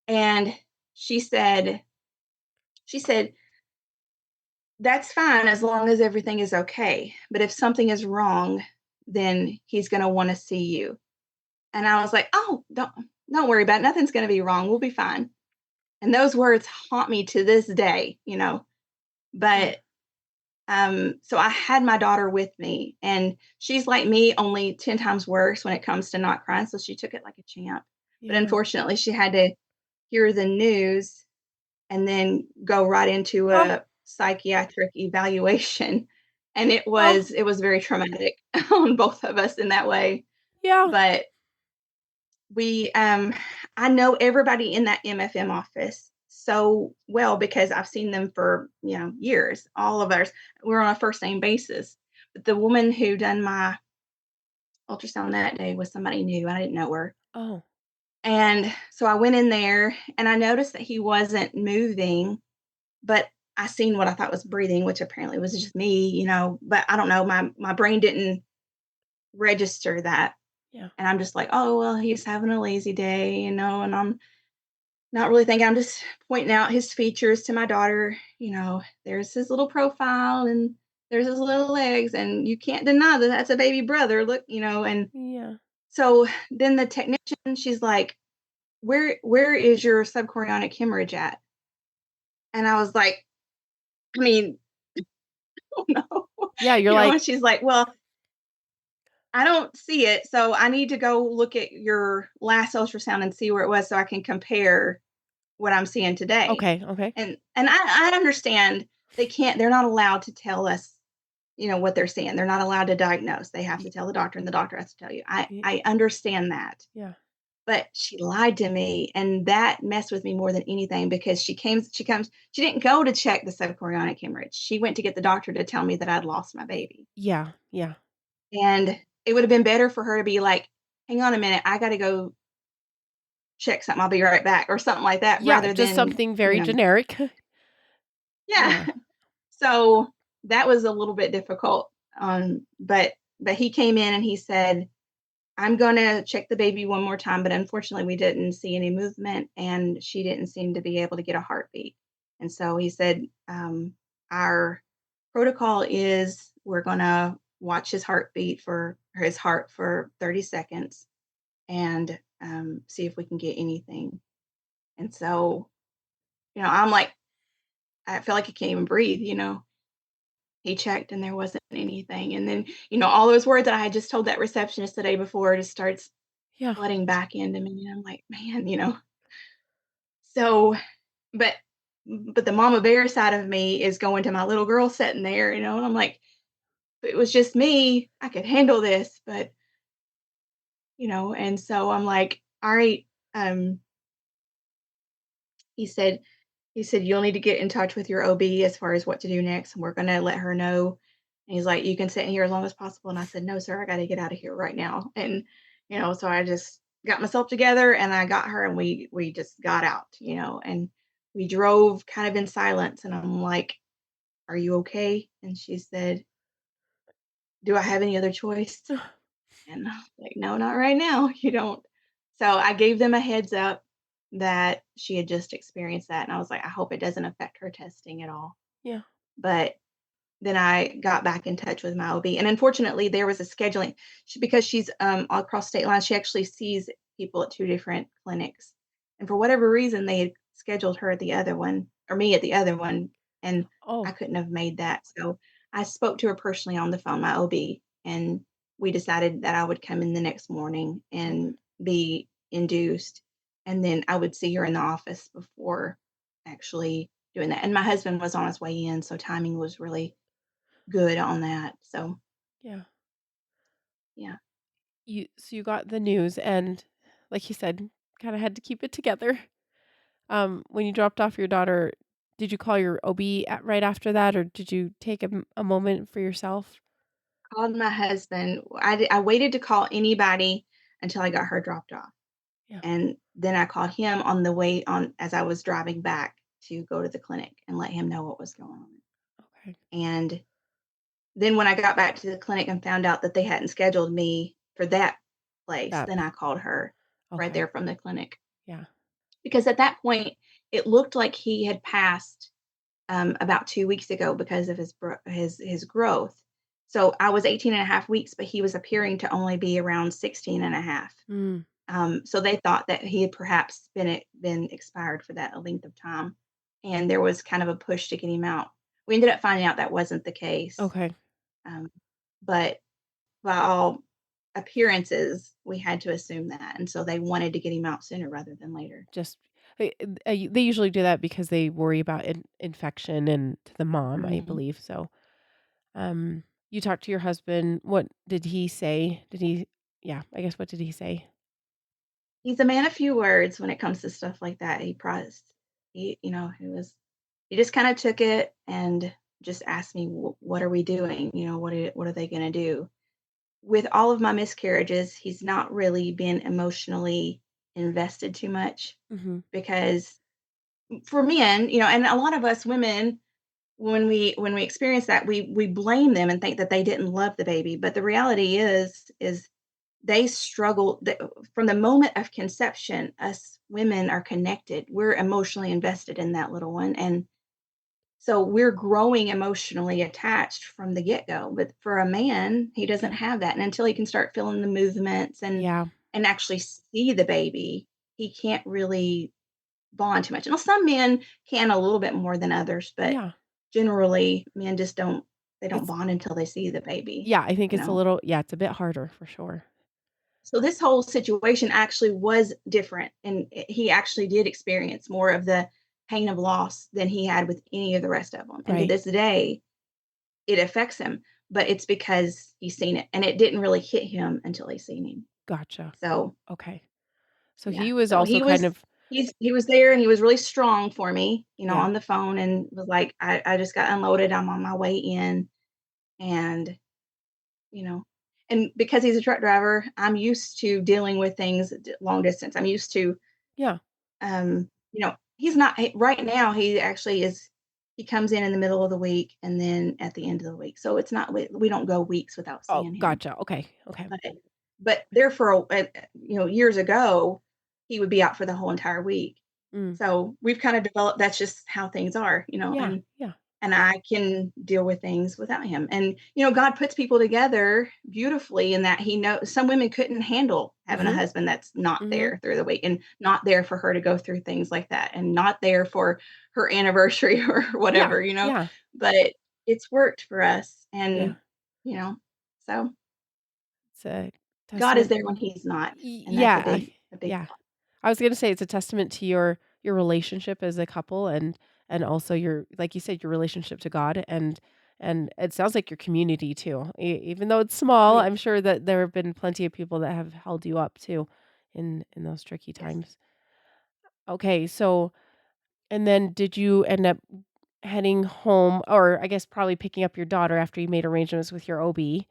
Speaker 1: And she said she said, "That's fine as long as everything is okay. But if something is wrong, then he's going to want to see you." And I was like, "Oh, don't worry about it. Nothing's gonna be wrong. We'll be fine." And those words haunt me to this day.
Speaker 2: Yeah.
Speaker 1: But, so I had my daughter with me, and she's like me, only 10 times worse when it comes to not crying, so she took it like a champ. But
Speaker 2: Yeah.
Speaker 1: unfortunately, she had to hear the news and then go right into
Speaker 2: Oh.
Speaker 1: a psychiatric evaluation, and it
Speaker 2: Oh.
Speaker 1: was it was very traumatic on both of us in that way.
Speaker 2: Yeah.
Speaker 1: But We, I know everybody in that MFM office so well because I've seen them for, years. All of us, we're on a first name basis. But the woman who done my ultrasound that day was somebody new. I didn't know her.
Speaker 2: Oh.
Speaker 1: And so I went in there and I noticed that he wasn't moving, but I seen what I thought was breathing, which apparently was just me. But I don't know. My brain didn't register that.
Speaker 2: Yeah.
Speaker 1: And I'm just like, oh well, he's having a lazy day, and I'm not really thinking, I'm just pointing out his features to my daughter. There's his little profile and there's his little legs, and you can't deny that that's a baby brother. Look, and
Speaker 2: Yeah.
Speaker 1: So then the technician, she's like, where is your subchorionic hemorrhage at? And I was like, I mean, oh no.
Speaker 2: Yeah, you're
Speaker 1: And
Speaker 2: like,
Speaker 1: she's like, well, I don't see it, so I need to go look at your last ultrasound and see where it was so I can compare what I'm seeing today.
Speaker 2: "Okay, okay."
Speaker 1: And I understand they're not allowed to tell us, what they're seeing. They're not allowed to diagnose. They have
Speaker 2: Y
Speaker 1: to tell the doctor and the doctor has to tell you. I
Speaker 2: y
Speaker 1: I understand that.
Speaker 2: yeah.
Speaker 1: But she lied to me, and that messed with me more than anything because she didn't go to check the subchorionic hemorrhage. She went to get the doctor to tell me that I'd lost my baby.
Speaker 2: Yeah, yeah.
Speaker 1: And it would have been better for her to be like, "Hang on a minute, I gotta go check something. I'll be right back," or something like that
Speaker 2: Yeah,
Speaker 1: rather
Speaker 2: just
Speaker 1: than,
Speaker 2: something very generic.
Speaker 1: yeah.
Speaker 2: Yeah,
Speaker 1: So that was a little bit difficult. But he came in and he said, I'm gonna check the baby one more time, but unfortunately we didn't see any movement and she didn't seem to be able to get a heartbeat. And so he said, our protocol is we're gonna watch his heartbeat for his heart for 30 seconds and see if we can get anything. And so, I'm like, I feel like I can't even breathe. He checked and there wasn't anything. And then, all those words that I had just told that receptionist the day before just starts
Speaker 2: yeah,
Speaker 1: flooding back into me, and I'm like, "Man." So, but but the mama bear side of me is going to my little girl sitting there, and I'm like, "If it was just me, I could handle this," but, and so I'm like, "Alright," um, he said "You'll need to get in touch with your OB as far as what to do next, and we're gonna let her know." And he's like, "You can sit in here as long as possible." And I said, "No, sir, I gotta get out of here right now." And, so I just got myself together and I got her and we just got out, and we drove kind of in silence. And I'm like, "Are you okay?" And she said, "Do I have any other choice?" And I was like, "No, not right now. You don't." So I gave them a heads up that she had just experienced that. And I was like, I hope it doesn't affect her testing at all.
Speaker 2: yeah.
Speaker 1: But then I got back in touch with my OB. And unfortunately, there was a scheduling because she's across state lines, she actually sees people at two different clinics. And for whatever reason, they had scheduled her at the other one or me at the other one. And I
Speaker 2: Oh,
Speaker 1: couldn't have made that. So I spoke to her personally on the phone, my OB, and we decided that I would come in the next morning
Speaker 2: okay.
Speaker 1: and be induced. And then I would see her in the office before actually doing that. And my husband was on his way in. So timing was really good on that. So,
Speaker 2: Yeah.
Speaker 1: yeah.
Speaker 2: You got the news and, like you said, kinda had to keep it together. When you dropped off your daughter, did you call your OB at right after that, or did you take a moment for yourself?
Speaker 1: Called my husband. I waited to call anybody until I got her dropped off.
Speaker 2: Yeah,
Speaker 1: And then I called him on the way on as I was driving back to go to the clinic and let him know what was going on.
Speaker 2: okay.
Speaker 1: And then when I got back to the clinic and found out that they hadn't scheduled me for that place,
Speaker 2: That
Speaker 1: then I called her right
Speaker 2: okay.
Speaker 1: there from the clinic.
Speaker 2: Yeah.
Speaker 1: Because at that point, it looked like he had passed about 2 weeks ago because of his growth. So I was 18 and a half weeks, but he was appearing to only be around 16 and a half.
Speaker 2: Mm,
Speaker 1: So they thought that he had perhaps been expired for that length of time, and there was kind of a push to get him out. We ended up finding out that wasn't the case,
Speaker 2: okay.
Speaker 1: um, but by all appearances, we had to assume that, and so they wanted to get him out sooner rather than later.
Speaker 2: Just they usually do that because they worry about infection and to the mom, I
Speaker 1: Mhm.
Speaker 2: believe, so, um, you talked to your husband, what did he say? Did he yeah, I guess what did he say?
Speaker 1: He's a man of few words when it comes to stuff like that. He just kind of took it and just asked me, What are we doing? What are they going to do?" With all of my miscarriages, he's not really been emotionally invested too much
Speaker 2: Mhm.
Speaker 1: because for men, and a lot of us women, when we experience that, we blame them and think that they didn't love the baby. But the reality is they struggle from the moment of conception. Us women are connected. We're emotionally invested in that little one, and So we're growing emotionally attached from the get-go. But for a man, he doesn't
Speaker 2: Yeah.
Speaker 1: have that. And until he can start feeling the movements
Speaker 2: Yeah.
Speaker 1: and actually see the baby, he can't really bond too much. And some men can a little bit more than others, but
Speaker 2: Yeah.
Speaker 1: generally men just don't
Speaker 2: It's
Speaker 1: bond until they see the baby,
Speaker 2: yeah, I think
Speaker 1: you
Speaker 2: it's a
Speaker 1: know.
Speaker 2: little yeah, it's a bit harder for sure.
Speaker 1: So this whole situation actually was different, and he actually did experience more of the pain of loss than he had with any of the rest of them. And to
Speaker 2: Right.
Speaker 1: this day, it affects him, but it's because he's seen it, and it didn't really hit him until he's seen him.
Speaker 2: Gotcha.
Speaker 1: So,
Speaker 2: Okay. So
Speaker 1: yeah.
Speaker 2: he was
Speaker 1: So
Speaker 2: also kind of
Speaker 1: he was there, and he was really strong for me,
Speaker 2: yeah.
Speaker 1: on the phone, and was like, I just got unloaded. I'm on my way in, and you know, and because he's a truck driver, I'm used to dealing with things long distance. I'm used to,
Speaker 2: Yeah.
Speaker 1: he's not right now. He actually is. He comes in the middle of the week, and then at the end of the week. So it's not we don't go weeks without
Speaker 2: Oh,
Speaker 1: seeing him.
Speaker 2: gotcha. Okay. Okay.
Speaker 1: But there for years ago, he would be out for the whole entire week.
Speaker 2: Mm.
Speaker 1: So we've kind of developed. That's just how things are,
Speaker 2: Yeah. Yeah.
Speaker 1: and I can deal with things without him. And God puts people together beautifully in that He knows some women couldn't handle having a
Speaker 2: Mhm.
Speaker 1: husband that's not
Speaker 2: Mhm.
Speaker 1: there through the week and not there for her to go through things like that and not there for her anniversary or
Speaker 2: Yeah.
Speaker 1: whatever.
Speaker 2: Yeah.
Speaker 1: But it's worked for us,
Speaker 2: Yeah.
Speaker 1: and you know, so
Speaker 2: It's a
Speaker 1: God is
Speaker 2: testament.
Speaker 1: there when He's not, and that's
Speaker 2: Yeah.
Speaker 1: a big
Speaker 2: Yeah. I was gonna say it's a testament to your relationship as a couple and also your like you said, your relationship to God and it sounds like your community too. Even though it's
Speaker 1: oh
Speaker 2: small,
Speaker 1: yeah,
Speaker 2: I'm sure that there have been plenty of people that have held you up too in those tricky
Speaker 1: yes.
Speaker 2: times. Okay, so and then did you end up heading home or I guess probably picking up your daughter after you made arrangements with your OB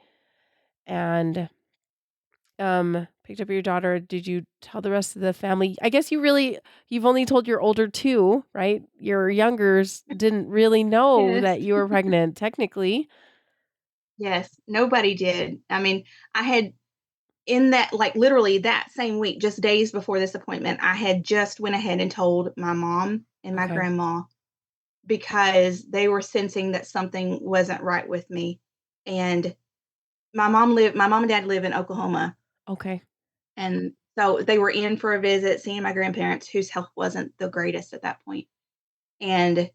Speaker 2: and picked up your daughter. Did you tell the rest of the family? I guess you've only told your older 2, right? Your youngers didn't really know
Speaker 1: Yes.
Speaker 2: that you were pregnant technically.
Speaker 1: Yes, nobody did. I mean, I had in that like literally that same week, just days before this appointment, I had just went ahead and told my mom and my
Speaker 2: Okay.
Speaker 1: grandma because they were sensing that something wasn't right with me. And my mom and dad live in Oklahoma.
Speaker 2: Okay.
Speaker 1: And so they were in for a visit, seeing my grandparents whose health wasn't the greatest at that point. And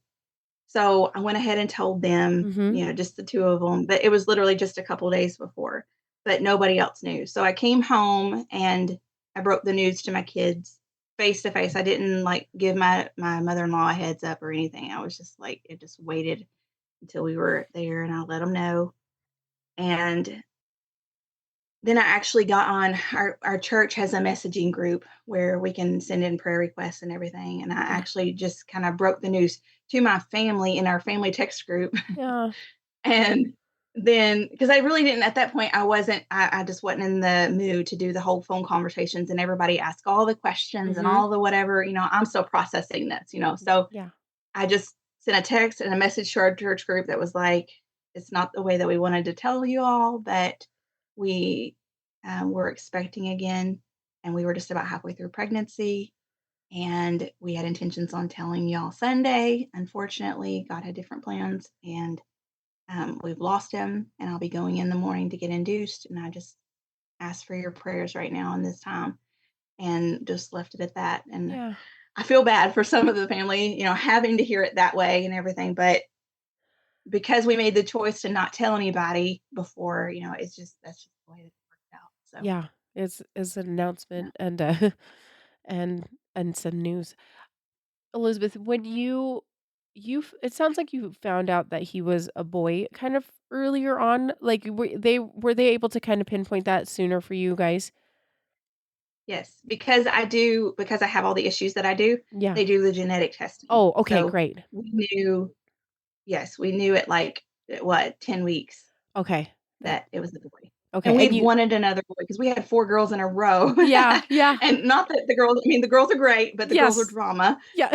Speaker 1: so I went ahead and told them,
Speaker 2: Mhm.
Speaker 1: just the 2 of them, but it was literally just a couple days before, but nobody else knew. So I came home and I broke the news to my kids face to face. I didn't, like, give my mother-in-law a heads up or anything. I was just like it just waited until we were there, and I let them know. And then I actually got on our church has a messaging group where we can send in prayer requests and everything, and I
Speaker 2: Yeah.
Speaker 1: actually just kinda broke the news to my family in our family text group.
Speaker 2: Yeah.
Speaker 1: And then because I really didn't at that point, I just wasn't in the mood to do the whole phone conversations and everybody ask all the questions and
Speaker 2: Mhm.
Speaker 1: all the whatever, I'm still processing this. So
Speaker 2: Yeah.
Speaker 1: I just sent a text and a message to our church group that was like, it's not the way that we wanted to tell you all, but we were expecting again, and we were just about halfway through pregnancy, and we had intentions on telling y'all Sunday. Unfortunately, God had different plans, and we've lost him, and I'll be going in the morning to get induced. And I just ask for your prayers right now in this time, and just left it at that. And
Speaker 2: Yeah.
Speaker 1: I feel bad for some of the family, having to hear it that way and everything. But because we made the choice to not tell anybody before, that's just the way it worked out. So,
Speaker 2: Yeah. It's an
Speaker 1: yeah.
Speaker 2: announcement and and and some news. Elizabeth, when it sounds like you found out that he was a boy kind of earlier on, like, were they able to kind of pinpoint that sooner for you guys?
Speaker 1: Yes, because I have all the issues that I do,
Speaker 2: Yeah.
Speaker 1: they do the genetic testing.
Speaker 2: Oh, okay,
Speaker 1: So
Speaker 2: great.
Speaker 1: we knew, yes, we knew it like what, 10 weeks
Speaker 2: Okay. That
Speaker 1: that it was a boy.
Speaker 2: okay,
Speaker 1: And
Speaker 2: and
Speaker 1: we'd
Speaker 2: you
Speaker 1: wanted another boy because we had 4 girls in a row.
Speaker 2: yeah, yeah.
Speaker 1: And not that the girls are great, but the girls are
Speaker 2: Yes.
Speaker 1: drama.
Speaker 2: Yeah.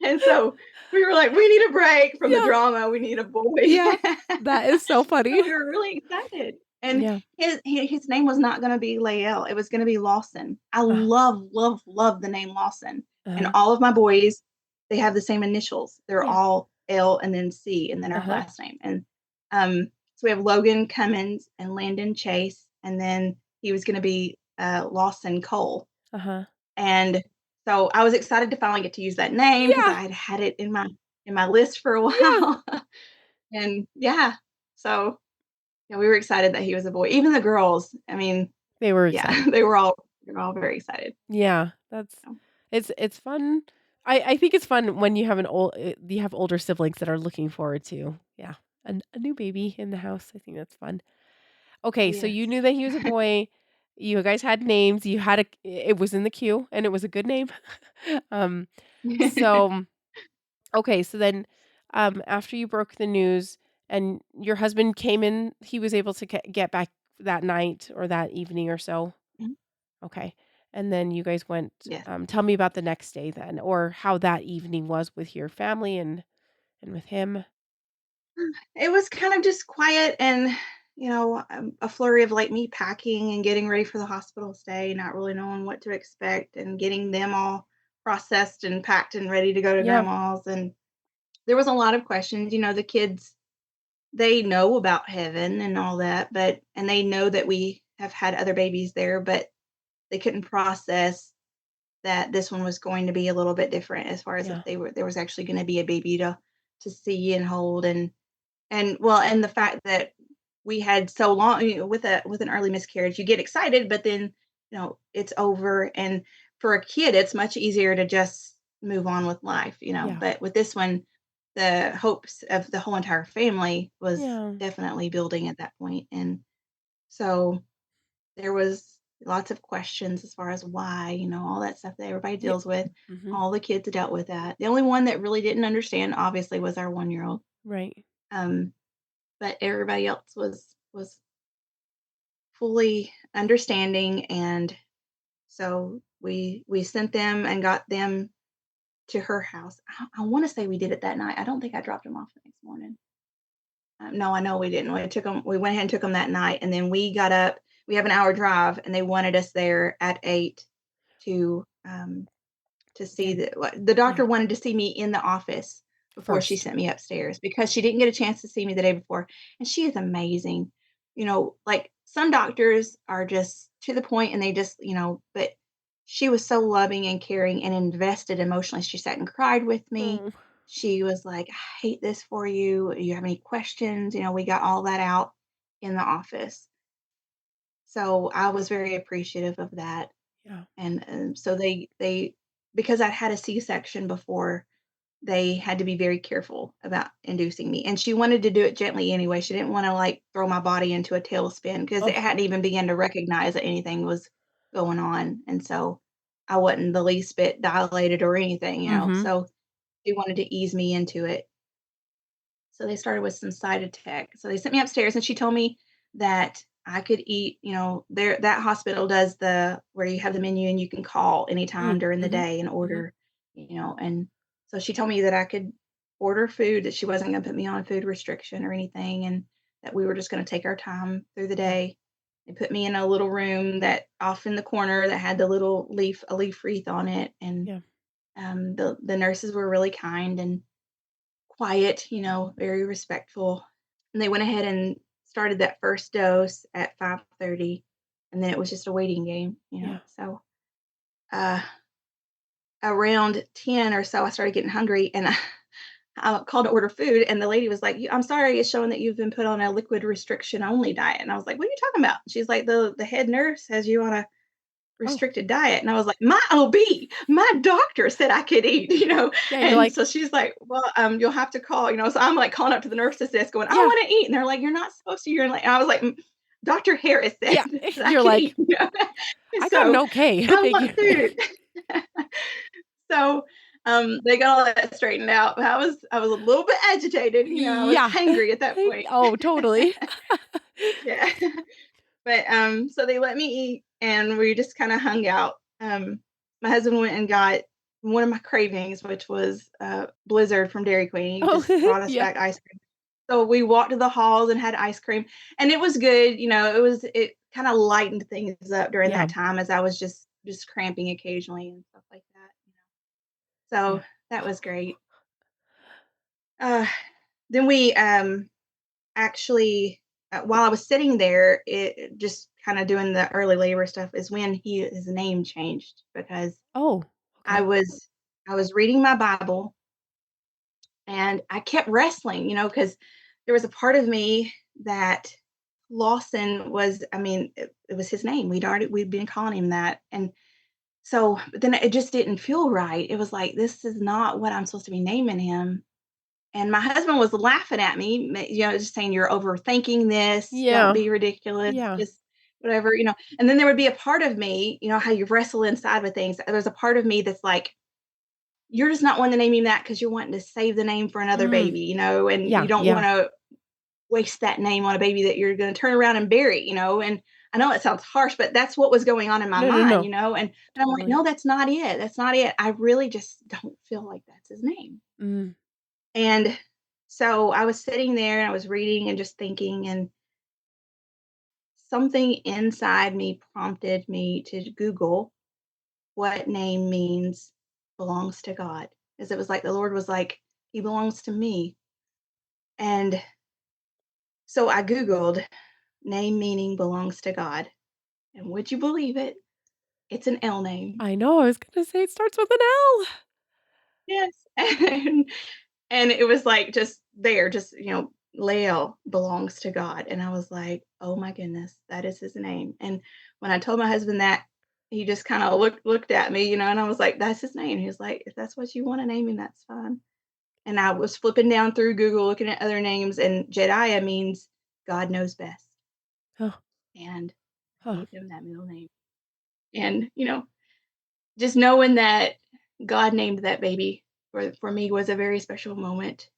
Speaker 1: And so we were like, "We need a break from the
Speaker 2: Yeah.
Speaker 1: drama, we need a boy."
Speaker 2: Yeah. That is so funny.
Speaker 1: So we were really excited. And
Speaker 2: Yeah.
Speaker 1: his name was not gonna be Lael, it was gonna be Lawson. I
Speaker 2: Uh,
Speaker 1: love, love, love the name Lawson. And
Speaker 2: uh-huh.
Speaker 1: all of my boys, they have the same initials. They're
Speaker 2: Yeah.
Speaker 1: all L and then C and then our
Speaker 2: Uh-huh.
Speaker 1: last name. And so we have Logan Cummins and Landon Chase, and then he was going to be Lawson Cole.
Speaker 2: Uh-huh.
Speaker 1: And so I was excited to finally get to use that name because
Speaker 2: Yeah.
Speaker 1: I had it in my list for a
Speaker 2: Yeah.
Speaker 1: while. And yeah, so yeah, we were excited that he was a boy. Even the girls, I mean,
Speaker 2: They were
Speaker 1: yeah,
Speaker 2: excited.
Speaker 1: they were all very excited.
Speaker 2: Yeah, that's
Speaker 1: So,
Speaker 2: it's fun. I think it's fun when you have older siblings that are looking forward to, yeah, a new baby in the house. I think that's fun. Okay, so you
Speaker 1: yes.
Speaker 2: knew that he was a boy. You guys had names. You had it was in the queue, and it was a good name. Um, so okay, so then, after you broke the news and your husband came in, he was able to get back that night or that evening or so?
Speaker 1: Mhm.
Speaker 2: Okay. And then you guys went,
Speaker 1: Yes.
Speaker 2: tell me about the next day then, or how that evening was with your family and with him.
Speaker 1: It was kind of just quiet and, a flurry of like me packing and getting ready for the hospital stay, not really knowing what to expect and getting them all processed and packed and ready to go to
Speaker 2: Yeah.
Speaker 1: grandma's. And there was a lot of questions. The kids, they know about heaven and all that, and they know that we have had other babies there, but they couldn't process that this one was going to be a little bit different as far as if
Speaker 2: Yeah.
Speaker 1: there was actually going to be a baby to see and hold. And the fact that we had so long, with an early miscarriage, you get excited, but then, it's over. And for a kid, it's much easier to just move on with life,
Speaker 2: Yeah.
Speaker 1: but with this one, the hopes of the whole entire family was
Speaker 2: Yeah.
Speaker 1: definitely building at that point. And so there was lots of questions as far as why, all that stuff that everybody
Speaker 2: Yeah.
Speaker 1: deals with.
Speaker 2: Hmm.
Speaker 1: All the kids dealt with that. The only one that really didn't understand, obviously, was our 1-year-old.
Speaker 2: Right.
Speaker 1: Um, but everybody else was fully understanding, and so we sent them and got them to her house. I want to say we did it that night. I don't think I dropped them off the next morning. No, I know we didn't. We took them. We went ahead and took them that night, and then we got up. We have an hour drive, and they wanted us there at 8 to see
Speaker 2: Again.
Speaker 1: the
Speaker 2: Yeah.
Speaker 1: doctor wanted to see me in the office before she
Speaker 2: First.
Speaker 1: sent me upstairs because she didn't get a chance to see me the day before. And she is amazing. Like some doctors are just to the point and they just, but she was so loving and caring and invested emotionally. She sat and cried with me.
Speaker 2: Oh.
Speaker 1: She was like, I hate this for you. You have any questions? We got all that out in the office. So I was very appreciative of that.
Speaker 2: Yeah.
Speaker 1: And so they because I'd had a C-section before, they had to be very careful about inducing me. And she wanted to do it gently anyway. She didn't want to like throw my body into a tailspin because it
Speaker 2: Oh.
Speaker 1: hadn't even begun to recognize that anything was going on. And so I wasn't the least bit dilated or anything.
Speaker 2: Mhm.
Speaker 1: So she wanted to ease me into it. So they started with some side attack. So they sent me upstairs and she told me that I could eat, there that hospital does the where you have the menu and you can call anytime during the
Speaker 2: Mhm.
Speaker 1: day and
Speaker 2: Mhm.
Speaker 1: order, and so she told me that I could order food, that she wasn't going to put me on a food restriction or anything, and that we were just going to take our time through the
Speaker 2: Yeah.
Speaker 1: day. They put me in a little room that off in the corner that had the little leaf wreath on it, and
Speaker 2: Yeah.
Speaker 1: the nurses were really kind and quiet, very respectful. And they went ahead and started that first dose at 5:30, and then it was just a waiting game.
Speaker 2: Yeah.
Speaker 1: So, uh, around 10 or so, I started getting hungry, and I called to order food, and the lady was like, I'm sorry, it's showing that you've been put on a liquid restriction only diet." And I was like, "What are you talking about?" She's like, "The head nurse has you on a
Speaker 2: Oh.
Speaker 1: restricted diet." And I was like, "My OB, my doctor said I could eat."
Speaker 2: Yeah, you're
Speaker 1: And
Speaker 2: like,
Speaker 1: so she's like, "Well, you'll have to call." So I'm like calling up to the nurse's desk going, "I
Speaker 2: yeah.
Speaker 1: want to eat." And they're like, "You're not supposed to." You're like, and I was like, Dr. Harris said
Speaker 2: Yeah.
Speaker 1: that I
Speaker 2: You're
Speaker 1: could
Speaker 2: like,
Speaker 1: eat." And
Speaker 2: "I got an
Speaker 1: so
Speaker 2: okay.
Speaker 1: I
Speaker 2: Thank
Speaker 1: want
Speaker 2: you."
Speaker 1: food. So they got all that straightened out. I was a little bit agitated. I was
Speaker 2: Yeah.
Speaker 1: hangry at that point.
Speaker 2: Oh, totally.
Speaker 1: Yeah. But, so they let me eat, and we just kinda hung out. My husband went and got one of my cravings, which was, Blizzard from Dairy Queen. He
Speaker 2: Oh,
Speaker 1: just brought us
Speaker 2: yeah.
Speaker 1: back ice cream. So we walked to the halls and had ice cream, and it was good. It kinda lightened things up during
Speaker 2: Yeah.
Speaker 1: that time as I was just cramping occasionally and stuff like that.
Speaker 2: Yeah.
Speaker 1: So that was great. Uh, then we actually, while I was sitting there, it just kind of doing the early labor stuff is when his name changed because
Speaker 2: Oh,
Speaker 1: I
Speaker 2: okay.
Speaker 1: was I was reading my Bible and I kept wrestling, because there was a part of me that Lawson was, I mean, it was his name. We'd been calling him that. And so but then it just didn't feel right. It was like, this is not what I'm supposed to be naming him. And my husband was laughing at me, just saying, "You're overthinking this. Don't
Speaker 2: Yeah.
Speaker 1: be ridiculous.
Speaker 2: Yeah.
Speaker 1: Just whatever." And then there would be a part of me, how you wrestle inside with things. There's a part of me that's like, you're just not wanting to name him that because you're wanting to save the name for another
Speaker 2: Mm.
Speaker 1: baby, and you
Speaker 2: Yeah,
Speaker 1: don't want
Speaker 2: yeah.
Speaker 1: to waste that name on a baby that you're going to turn around and bury, And I know it sounds harsh, but that's what was going on in my
Speaker 2: No, no,
Speaker 1: mind,
Speaker 2: no.
Speaker 1: And I'm like,
Speaker 2: Totally.
Speaker 1: no, that's not it. That's not it. I really just don't feel like that's his name.
Speaker 2: Mm.
Speaker 1: And so I was sitting there and I was reading and just thinking, and something inside me prompted me to Google what name means belongs to God. Because it was like the Lord was like, He belongs to me. And so I Googled name meaning belongs to God. And would you believe it? It's an L name.
Speaker 2: I know, I was gonna say it starts with an L.
Speaker 1: Yes. And it was like just there, just, Lael belongs to God. And I was like, oh my goodness, that is his name. And when I told my husband that, he just kind of looked at me, and I was like, that's his name. He was like, if that's what you want to name him, that's fine. And I was flipping down through Google looking at other names, and Jediah means God knows best.
Speaker 2: Oh,
Speaker 1: And I
Speaker 2: oh,
Speaker 1: gave him that middle name. And, just knowing that God named that baby for me was a very special moment.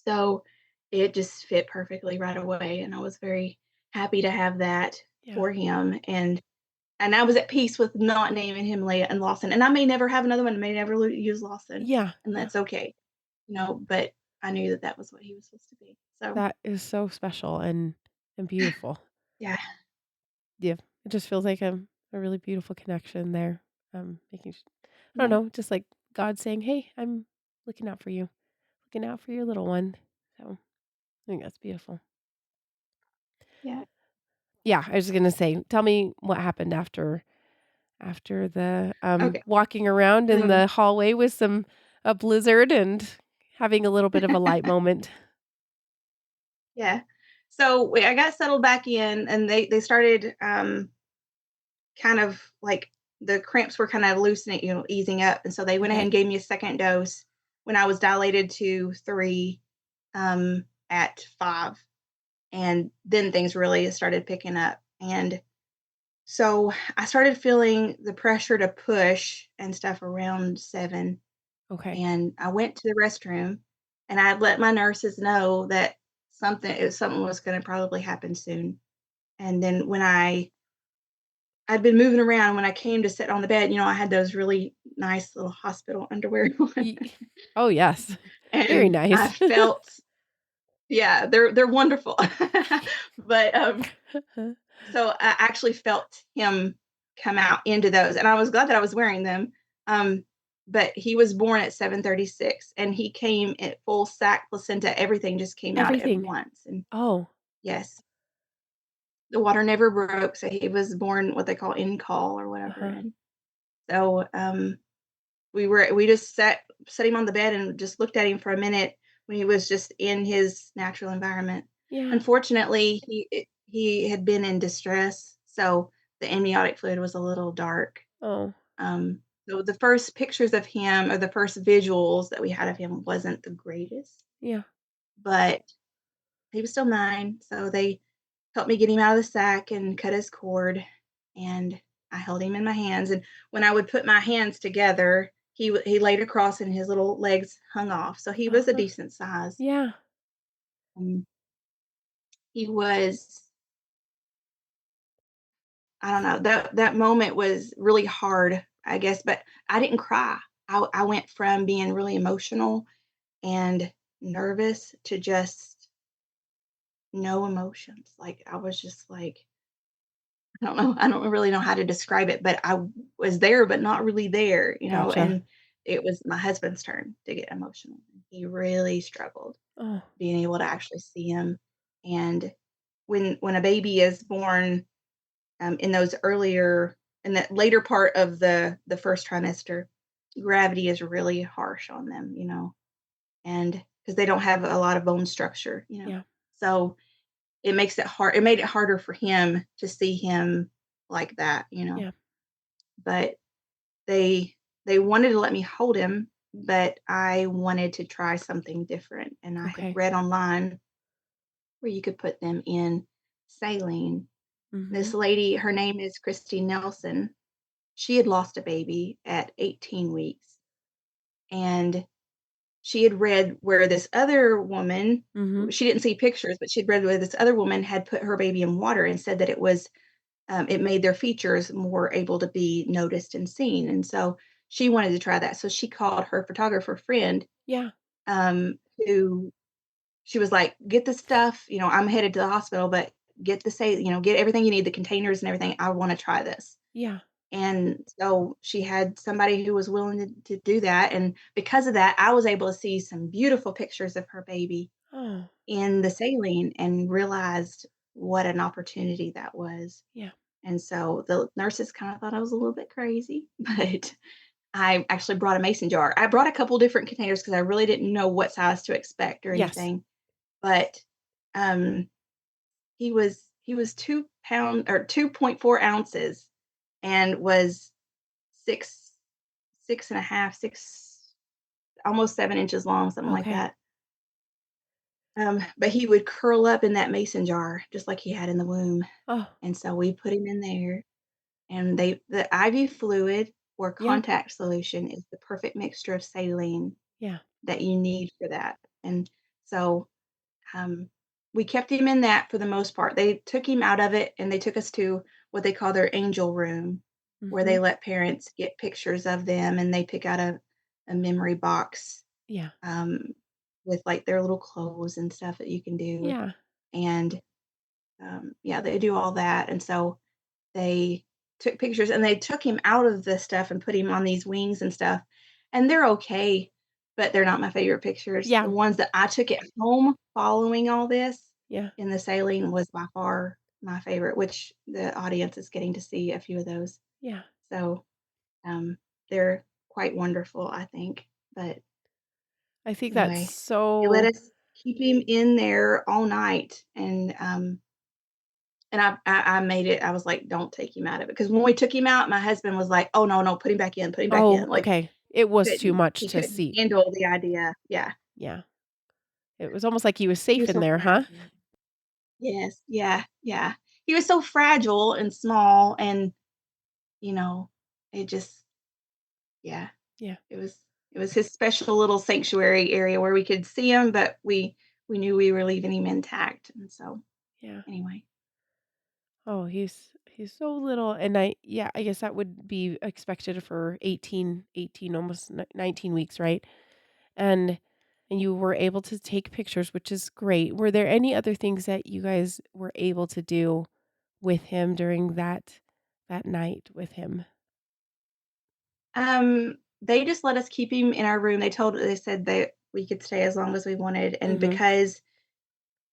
Speaker 1: So it just fit perfectly right away, and I was very happy to have that
Speaker 2: yeah.
Speaker 1: for him, and I was at peace with not naming him Leia and Lawson, and I may never have another one, I may never use Lawson,
Speaker 2: Yeah,
Speaker 1: and
Speaker 2: yeah.
Speaker 1: that's okay, but I knew that that was what he was supposed to be. So,
Speaker 2: That is so special and beautiful.
Speaker 1: yeah,
Speaker 2: Yeah. It just feels like a really beautiful connection there. Making I don't
Speaker 1: yeah,
Speaker 2: know, just like God saying, "Hey, I'm looking out for you. Looking out for your little one." So, I think that's beautiful.
Speaker 1: yeah.
Speaker 2: Yeah, I was gonna say, tell me what happened after the,
Speaker 1: Okay.
Speaker 2: walking around in
Speaker 1: Um,
Speaker 2: the hallway with a blizzard and having a little bit of a light moment.
Speaker 1: yeah. So, I got settled back in, and they started, kind of like the cramps were kind of loosening, easing up. And so they went ahead and
Speaker 2: Okay.
Speaker 1: gave me a second dose when I was dilated to 3 at 5. And then things really started picking up. And so I started feeling the pressure to push and stuff around 7.
Speaker 2: Okay.
Speaker 1: And I went to the restroom and I let my nurses know that something was going to probably happen soon. And then when I'd been moving around. When I came to sit on the bed, I had those really nice little hospital underwear on,
Speaker 2: Ye Oh, yes. Very
Speaker 1: and I
Speaker 2: nice.
Speaker 1: felt, yeah, they're wonderful. But, so I actually felt him come out into those, and I was glad that I was wearing them. Um, but he was born at 7:36, and he came at full sac, placenta, everything just came out at
Speaker 2: Everything.
Speaker 1: once, and
Speaker 2: Oh,
Speaker 1: yes, the water never broke, so he was born what they call in call or whatever,
Speaker 2: uh-huh.
Speaker 1: and so, we just set him on the bed and just looked at him for a minute when he was just in his natural environment.
Speaker 2: Yeah.
Speaker 1: Unfortunately, he had been in distress, so the amniotic fluid was a little dark.
Speaker 2: Oh,
Speaker 1: Um, so the first pictures of him or the first visuals that we had of him wasn't the greatest,
Speaker 2: yeah.
Speaker 1: but he was still 9, so they helped me get him out of the sack and cut his cord, and I held him in my hands, and when I would put my hands together, he laid across and his little legs hung off, so he was a
Speaker 2: Uh-huh.
Speaker 1: decent size.
Speaker 2: Yeah.
Speaker 1: Um, he was, I don't know, that moment was really hard, I guess, but I didn't cry. I went from being really emotional and nervous to just no emotions. Like, I was just like, I don't really know how to describe it, but I was there, but not really there,
Speaker 2: Gotcha.
Speaker 1: and it was my husband's turn to get emotional. He really struggled
Speaker 2: Oh,
Speaker 1: being able to actually see him. And when a baby is born, in those earlier in that later part of the first trimester, gravity is really harsh on them, and because they don't have a lot of bone structure.
Speaker 2: yeah,
Speaker 1: So it makes it hard. It made it harder for him to see him like that.
Speaker 2: yeah.
Speaker 1: But they they wanted to let me hold him, but I wanted to try something different, and I had
Speaker 2: Okay.
Speaker 1: read online where you could put them in saline. This
Speaker 2: Mhm.
Speaker 1: lady, her name is Christine Nelson. She had lost a baby at 18 weeks, and she had read where this other woman,
Speaker 2: Mhm.
Speaker 1: she didn't see pictures, but she'd read where this other woman had put her baby in water and said that it made their features more able to be noticed and seen. And so she wanted to try that. So she called her photographer friend,
Speaker 2: Yeah.
Speaker 1: who she was like, "Get the stuff. I'm headed to the hospital, but get everything you need, the containers and everything. I want to try this."
Speaker 2: Yeah.
Speaker 1: And so she had somebody who was willing to do that. And because of that, I was able to see some beautiful pictures of her baby
Speaker 2: Oh,
Speaker 1: in the saline and realized what an opportunity that was.
Speaker 2: yeah.
Speaker 1: And so the nurses kind of thought I was a little bit crazy, but I actually brought a mason jar. I brought a couple different containers because I really didn't know what size to expect or
Speaker 2: Yes.
Speaker 1: anything. But um, he was 2 pound or 2.4 ounces and was six, six and a half, six, almost 7 inches long, something like
Speaker 2: Okay.
Speaker 1: that. But he would curl up in that mason jar just like he had in the womb.
Speaker 2: Oh,
Speaker 1: And so we put him in there, and the IV fluid or
Speaker 2: yeah.
Speaker 1: contact solution is the perfect mixture of saline
Speaker 2: Yeah.
Speaker 1: that you need for that. And so um, we kept him in that for the most part. They took him out of it and they took us to what they call their angel room, where they
Speaker 2: Mhm.
Speaker 1: let parents get pictures of them and they pick out a memory box,
Speaker 2: Yeah.
Speaker 1: um, with like their little clothes and stuff that you can do.
Speaker 2: Yeah.
Speaker 1: And yeah, they do all that. And so they took pictures and they took him out of the stuff and put him on these wings and stuff. And they're okay, but they're not my favorite pictures. The
Speaker 2: Yeah.
Speaker 1: ones that I took at home following all this
Speaker 2: Yeah.
Speaker 1: in the saline was by far my favorite, which the audience is getting to see a few of those.
Speaker 2: Yeah.
Speaker 1: So um, they're quite wonderful, I think. But
Speaker 2: I think that's
Speaker 1: anyway, they let
Speaker 2: so
Speaker 1: us keep him in there all night, and I made it. I was like, "Don't take him out of it," because when we took him out, my husband was like, "Oh, no, no, put him back in, put him back
Speaker 2: Oh,
Speaker 1: in." Like,
Speaker 2: okay. It was too much
Speaker 1: he
Speaker 2: to
Speaker 1: couldn't
Speaker 2: see.
Speaker 1: handle the idea. Yeah.
Speaker 2: Yeah. It was almost like he was
Speaker 1: He
Speaker 2: safe
Speaker 1: was
Speaker 2: in
Speaker 1: so
Speaker 2: there, huh?
Speaker 1: fragile. Yes. Yeah, yeah. He was so fragile and small and, you know, it just yeah,
Speaker 2: Yeah.
Speaker 1: it was it was his special little sanctuary area where we could see him, but we knew we were leaving him intact, and so,
Speaker 2: Yeah.
Speaker 1: anyway.
Speaker 2: Oh, he's so little, and I guess that would be expected for 18, almost 19 weeks, right? And and you were able to take pictures, which is great. Were there any other things that you guys were able to do with him during that night with him?
Speaker 1: They just let us keep him in our room. They said that we could stay as long as we wanted, and
Speaker 2: Mhm.
Speaker 1: because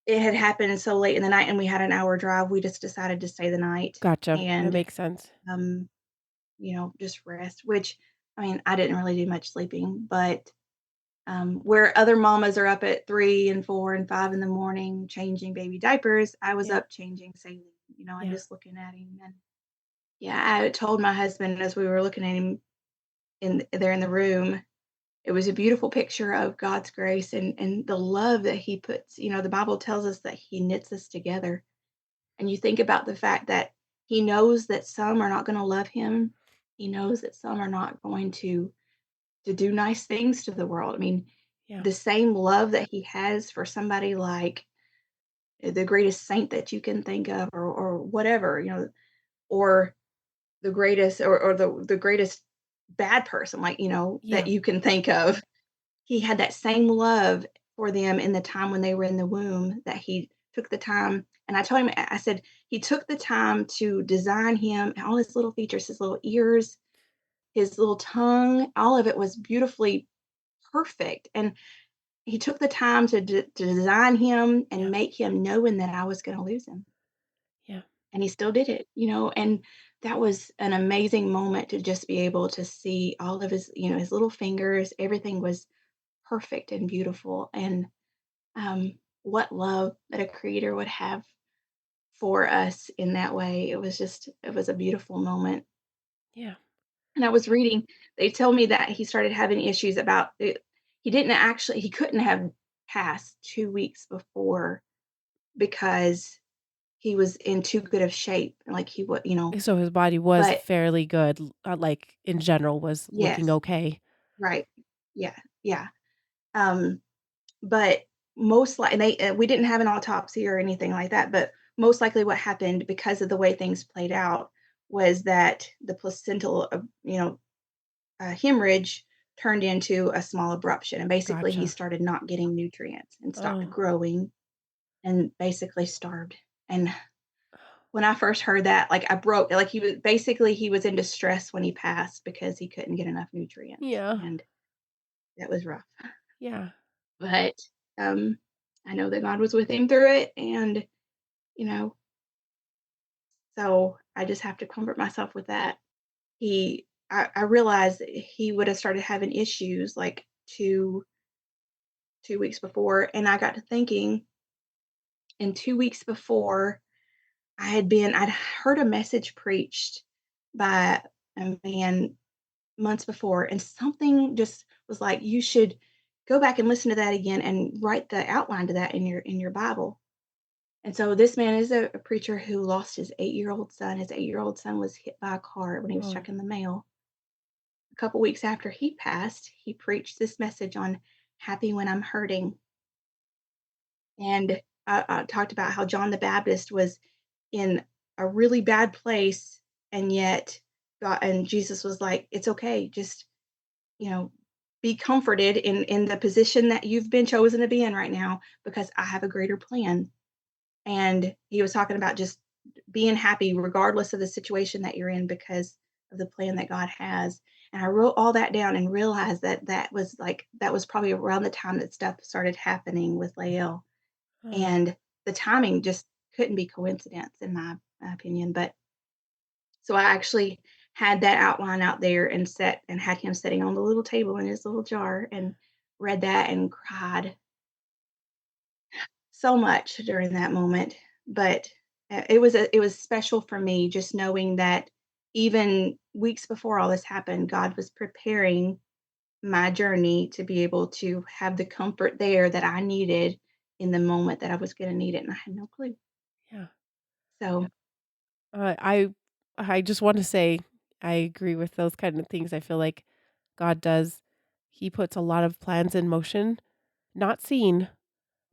Speaker 1: it had happened so late in the night and we had an hour drive, we just decided to stay the night
Speaker 2: Gotcha. That
Speaker 1: and,
Speaker 2: makes sense.
Speaker 1: um, just rest, which, I mean, I didn't really do much sleeping, but, where other mamas are up at 3 and 4 and 5 in the morning changing baby diapers, I was
Speaker 2: Yeah.
Speaker 1: up changing saline, and
Speaker 2: Yeah.
Speaker 1: just looking at him, and yeah, I told my husband as we were looking at him in the room, it was a beautiful picture of God's grace and the love that he puts. The Bible tells us that he knits us together. And you think about the fact that he knows that some are not going to love him. He knows that some are not going to do nice things to the world. I mean,
Speaker 2: Yeah.
Speaker 1: the same love that he has for somebody like the greatest saint that you can think of or whatever, or the greatest or the greatest bad person like, that
Speaker 2: Yeah.
Speaker 1: you can think of. He had that same love for them in the time when they were in the womb that he took the time, and I told him, I said, "He took the time to design him, all his little features, his little ears, his little tongue, all of it was beautifully perfect. And he took the time to design him and
Speaker 2: Yeah.
Speaker 1: make him knowing that I was going to lose him.
Speaker 2: Yeah.
Speaker 1: And he still did it. And that was an amazing moment to just be able to see all of his little fingers. Everything was perfect and beautiful. And what love that a creator would have for us in that way. It was a beautiful moment.
Speaker 2: Yeah.
Speaker 1: And I was reading, they tell me that he started having issues about it. He couldn't have passed 2 weeks before because he was in too good of shape. Like he would.
Speaker 2: So his body was
Speaker 1: But
Speaker 2: fairly good, like, in general, was looking
Speaker 1: yes,
Speaker 2: okay.
Speaker 1: right. Yeah, yeah. Um, but most like, and we didn't have an autopsy or anything like that, but most likely what happened because of the way things played out was that the placental, hemorrhage turned into a small abruption, and basically he
Speaker 2: Gotcha.
Speaker 1: started not getting nutrients and stopped
Speaker 2: Oh.
Speaker 1: growing and basically starved. And when I first heard that, like I broke, like he was in distress when he passed because he couldn't get enough nutrients,
Speaker 2: Yeah.
Speaker 1: and that was rough.
Speaker 2: Yeah.
Speaker 1: But um, I know that God was with him through it, and you know, so I just have to comfort myself with that. I realized that he would have started having issues like 2 weeks before, and I got to thinking, and 2 weeks before, I'd heard a message preached by a man months before, and something just was like, you should go back and listen to that again and write the outline to that in your Bible. And so this man is a preacher who lost his 8-year-old son. His 8-year-old son was hit by a car when he was
Speaker 2: Oh.
Speaker 1: checking the mail. A couple weeks after he passed, he preached this message on happy when I'm hurting. And I talked about how John the Baptist was in a really bad place, and yet God and Jesus was like, "It's okay, just, you know, be comforted in the position that you've been chosen to be in right now, because I have a greater plan." And he was talking about just being happy regardless of the situation that you're in because of the plan that God has. And I wrote all that down and realized that that was probably around the time that stuff started happening with Lael.
Speaker 2: Oh.
Speaker 1: And the timing just couldn't be coincidence in my opinion. But so I actually had that outline out there and set and had him sitting on the little table in his little jar and read that and cried so much during that moment. But it was special for me just knowing that even weeks before all this happened, God was preparing my journey to be able to have the comfort there that I needed in the moment that I was going to need it, and I had no clue.
Speaker 2: Yeah. Yeah.
Speaker 1: So
Speaker 2: Uh, I I just wanna say I agree with those kind of things. I feel like God does he puts a lot of plans in motion, not seen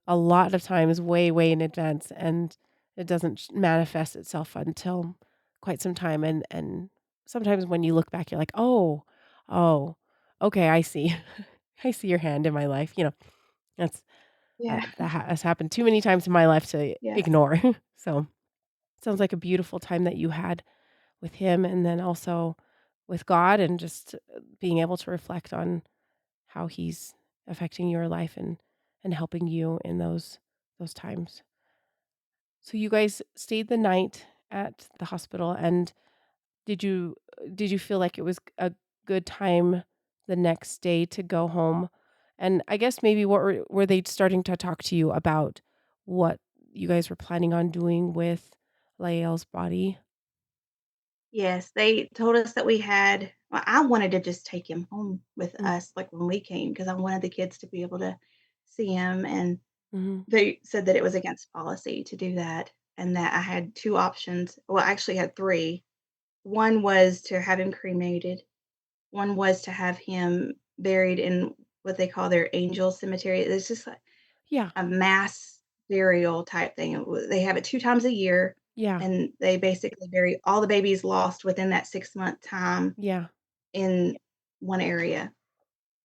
Speaker 2: a lot of times way, way in advance, and it doesn't manifest itself until quite some time, and sometimes when you look back, you're like, "Oh, oh, okay, I see. I see your hand in my life," That's
Speaker 1: yeah,
Speaker 2: that has happened too many times in my life to
Speaker 1: yes,
Speaker 2: ignore. So, sounds like a beautiful time that you had with him and then also with God and just being able to reflect on how he's affecting your life and helping you in those times. So you guys stayed the night at the hospital and did you feel like it was a good time the next day to go home? And I guess maybe what were they starting to talk to you about what you guys were planning on doing with Lael's body?
Speaker 1: yes. They told us that well, I wanted to just take him home with
Speaker 2: Mm,
Speaker 1: us, like when we came, because I wanted the kids to be able to see him. And
Speaker 2: mhm.
Speaker 1: they said that it was against policy to do that, and that I had two options. Well, I actually had three. One was to have him cremated. One was to have him buried in what they call their angel cemetery. It's just like
Speaker 2: Yeah.
Speaker 1: a mass burial type thing. They have it 2 times a year,
Speaker 2: Yeah.
Speaker 1: and they basically bury all the babies lost within that 6-month time
Speaker 2: Yeah.
Speaker 1: in one area,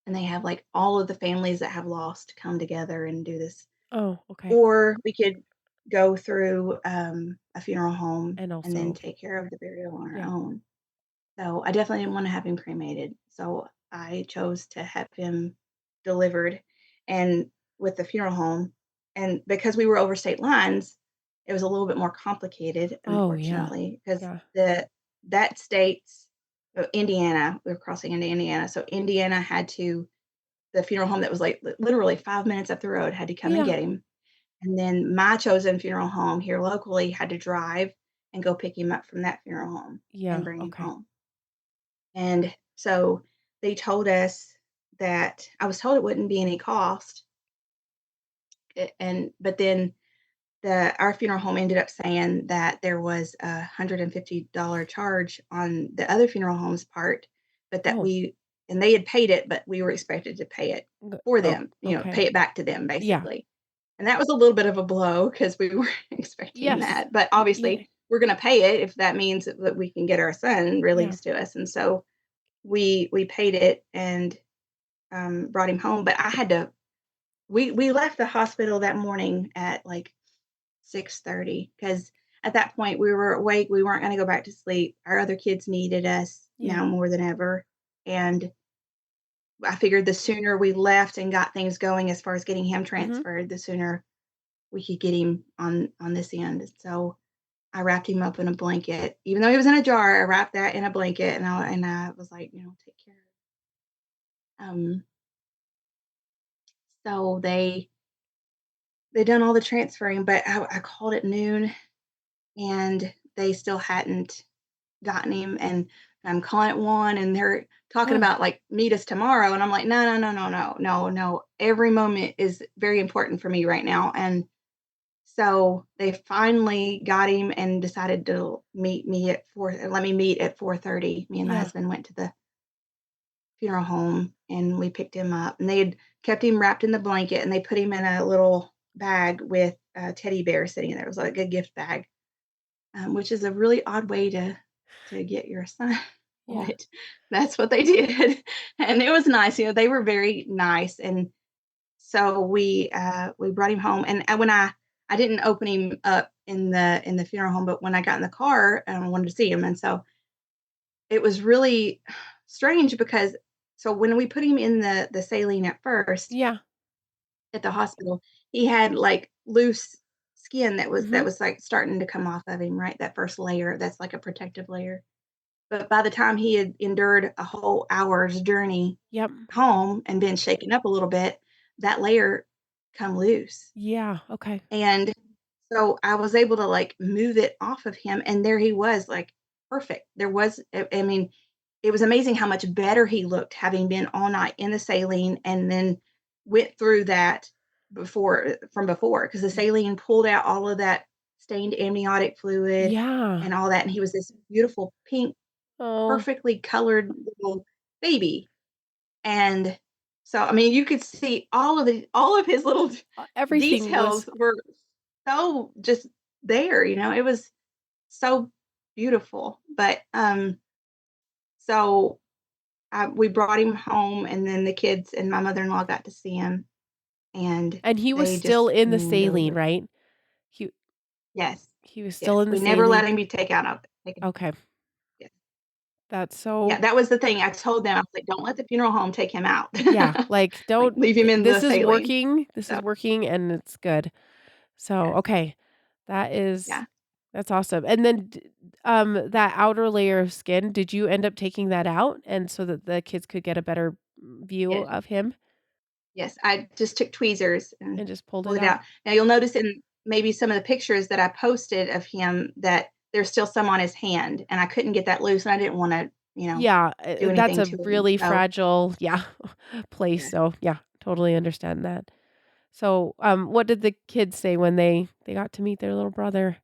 Speaker 1: and they have, like, all of the families that have lost come together and do this.
Speaker 2: Oh, okay.
Speaker 1: Or we could go through, a funeral home
Speaker 2: And
Speaker 1: and then
Speaker 2: also
Speaker 1: take care of the burial on our
Speaker 2: yeah.
Speaker 1: own. So I definitely didn't want to have him cremated. So I chose to have him delivered and with the funeral home. And because we were over state lines, it was a little bit more complicated,
Speaker 2: Oh, yeah.
Speaker 1: unfortunately, because
Speaker 2: Yeah.
Speaker 1: that state's Indiana, we were crossing into Indiana. So Indiana had to the funeral home that was like literally 5 minutes up the road had to come and
Speaker 2: Yeah.
Speaker 1: get him. And then my chosen funeral home here locally had to drive and go pick him up from that funeral home and
Speaker 2: Yeah.
Speaker 1: bring him
Speaker 2: Okay.
Speaker 1: home. And so they told us that I was told it wouldn't be any cost. And but then our funeral home ended up saying that there was $150 charge on the other funeral home's part, but that
Speaker 2: Oh,
Speaker 1: and they had paid it, but we were expected to pay it for
Speaker 2: oh,
Speaker 1: them,
Speaker 2: okay.
Speaker 1: pay it back to them
Speaker 2: Yeah.
Speaker 1: basically. And that was a little bit of a blow because we were expecting
Speaker 2: Yes.
Speaker 1: that. But
Speaker 2: Yeah.
Speaker 1: obviously, we're going to pay it if that means that we can get our son
Speaker 2: Yeah.
Speaker 1: released to us. And so we paid it and brought him home. But I had to. We left the hospital that morning at like 6:30 because at that point we were awake. We weren't going to go back to sleep. Our other kids needed us
Speaker 2: Yeah.
Speaker 1: now more than ever, and I figured the sooner we left and got things going as far as getting him
Speaker 2: Mhm.
Speaker 1: transferred, the sooner we could get him on this end. So I wrapped him up in a blanket, even though he was in a jar. I wrapped that in a blanket, and I was like, take care. So they done all the transferring, but I called at noon, and they still hadn't gotten him. And I'm calling at 1, and they're talking
Speaker 2: Oh,
Speaker 1: about like meet us tomorrow, and I'm like, no, no, no, no, no, no, no. Every moment is very important for me right now, and so they finally got him and decided to meet me at 4 let me meet at 4:30. Me and my
Speaker 2: yeah.
Speaker 1: husband went to the funeral home and we picked him up. And they had kept him wrapped in the blanket and they put him in a little bag with a teddy bear sitting in there. It was like a gift bag, which is a really odd way to get your son,
Speaker 2: Yeah.
Speaker 1: but that's what they did. And it was nice. They were very nice. And so we brought him home, and when I didn't open him up in the funeral home, but when I got in the car, I wanted to see him, and so it was really strange because so when we put him in the saline at first
Speaker 2: Yeah.
Speaker 1: at the hospital, he had like loose skin that
Speaker 2: Mhm.
Speaker 1: was like starting to come off of him, right? That first layer, that's like a protective layer. But by the time he had endured a whole hour's journey
Speaker 2: Yep.
Speaker 1: home and been shaken up a little bit, that layer come loose.
Speaker 2: Yeah. Okay.
Speaker 1: And so I was able to like move it off of him and there he was like perfect. I mean, it was amazing how much better he looked having been all night in the saline and then went through that before because the
Speaker 2: Y
Speaker 1: saline pulled out all of that stained amniotic fluid
Speaker 2: yeah.
Speaker 1: and all that and he was this beautiful pink
Speaker 2: Oh,
Speaker 1: perfectly colored little baby. And so, I mean, you could see all of his little
Speaker 2: everything was
Speaker 1: details were so just there, it was so beautiful. But, so we brought him home and then the kids and my mother-in-law got to see him and
Speaker 2: and he was
Speaker 1: they
Speaker 2: still
Speaker 1: just
Speaker 2: in the
Speaker 1: swooned
Speaker 2: saline,
Speaker 1: over.
Speaker 2: right? He
Speaker 1: Yes,
Speaker 2: he was still
Speaker 1: yes.
Speaker 2: in the
Speaker 1: We never let
Speaker 2: saline?
Speaker 1: him be take out of taken.
Speaker 2: Okay.
Speaker 1: Yes.
Speaker 2: That's
Speaker 1: Yeah,
Speaker 2: so
Speaker 1: that was the thing. I told them, I was like, "Don't let the funeral home take him out."
Speaker 2: yeah, like,
Speaker 1: Like,
Speaker 2: don't
Speaker 1: leave him in the saline.
Speaker 2: this
Speaker 1: So,
Speaker 2: is working, and it's good. So,
Speaker 1: yes.
Speaker 2: okay. That is
Speaker 1: Yeah.
Speaker 2: that's awesome. And then that outer layer of skin, did you end up taking that out and so that the kids could get a better view
Speaker 1: Yes.
Speaker 2: of him
Speaker 1: Yes, I just took tweezers and
Speaker 2: and just pulled
Speaker 1: pulled
Speaker 2: it
Speaker 1: it
Speaker 2: out?
Speaker 1: out. Now you'll notice in maybe some of the pictures that I posted of him that there's still some on his hand, and I couldn't get that loose, and I didn't wanna,
Speaker 2: Yeah,
Speaker 1: do
Speaker 2: that's
Speaker 1: anything
Speaker 2: a
Speaker 1: to him.
Speaker 2: really
Speaker 1: So,
Speaker 2: fragile, yeah, place,
Speaker 1: yeah,
Speaker 2: so, yeah, totally understand that. So, what did the kids say when they got to meet their little brother?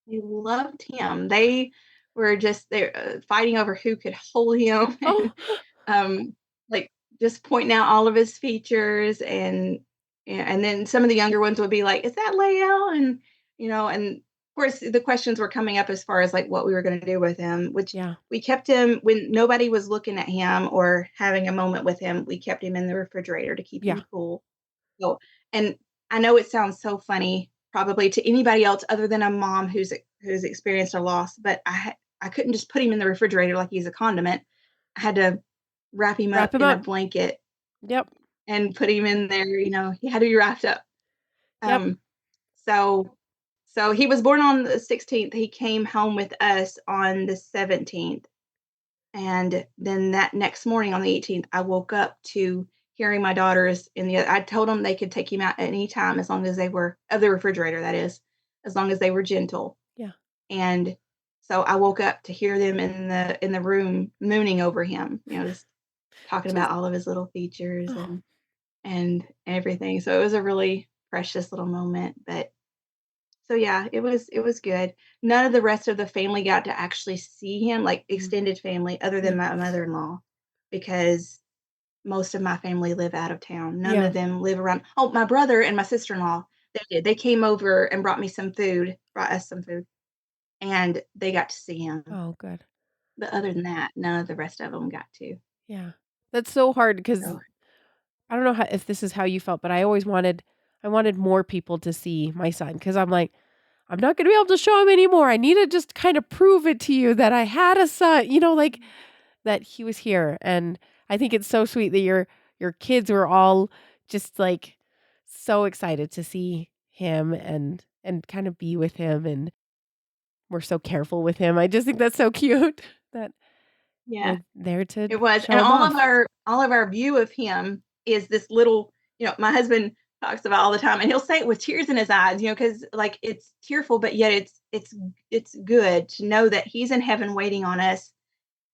Speaker 1: they loved him. They're fighting over who could hold him
Speaker 2: Oh,
Speaker 1: and, like, just pointing out all of his features and then some of the younger ones would be like, "Is that Lael?" And of course, the questions were coming up as far as, like, what we were gonna do with him, which
Speaker 2: yeah,
Speaker 1: we kept him when nobody was looking at him or having a moment with him, we kept him in the refrigerator to keep
Speaker 2: yeah,
Speaker 1: him cool. So and I know it sounds so funny probably to anybody else other than a mom who's experienced a loss, but I couldn't just put him in the refrigerator like he's a condiment. I had to wrap him
Speaker 2: Wrap
Speaker 1: up
Speaker 2: him
Speaker 1: in a
Speaker 2: up.
Speaker 1: blanket
Speaker 2: Yep.
Speaker 1: and put him in there. He had to be wrapped up.
Speaker 2: Yep.
Speaker 1: Um, so so he was born on the 16th. He came home with us on the 17th. And then that next morning on the 18th, I woke up to hearing my daughters I told them they could take him out at any time as long as they were of the refrigerator, that is, as long as they were gentle.
Speaker 2: Yeah.
Speaker 1: And so I woke up to hear them in the room mooning over him, just talking
Speaker 2: Just
Speaker 1: about all of his little features
Speaker 2: oh,
Speaker 1: and everything. So it was a really precious little moment. But so yeah, it was good. None of the rest of the family got to actually see him, like
Speaker 2: mhm.
Speaker 1: extended family, other
Speaker 2: Yeah.
Speaker 1: than my mother-in-law, because most of my family live out of town. None
Speaker 2: Yeah.
Speaker 1: of them live around. Oh, my brother and my sister-in-law, they did. They came over and brought us some food, and they got to see him.
Speaker 2: Oh, good.
Speaker 1: But other than that, none of the rest of them got to.
Speaker 2: Yeah. That's so hard because
Speaker 1: So
Speaker 2: I don't know if this is how you felt, but I wanted more people to see my son because I'm like, I'm not gonna be able to show him anymore. I need to just kind of prove it to you that I had a son, like that he was here. And I think it's so sweet that your kids were all just like so excited to see him and kind of be with him and we're so careful with him. I just think that's so cute that
Speaker 1: yeah.
Speaker 2: you're there to
Speaker 1: It was, and
Speaker 2: show him off.
Speaker 1: all of our view of him is this little, my husband talks about all the time, and he'll say it with tears in his eyes, because like it's tearful, but yet it's good to know that he's in heaven waiting on us.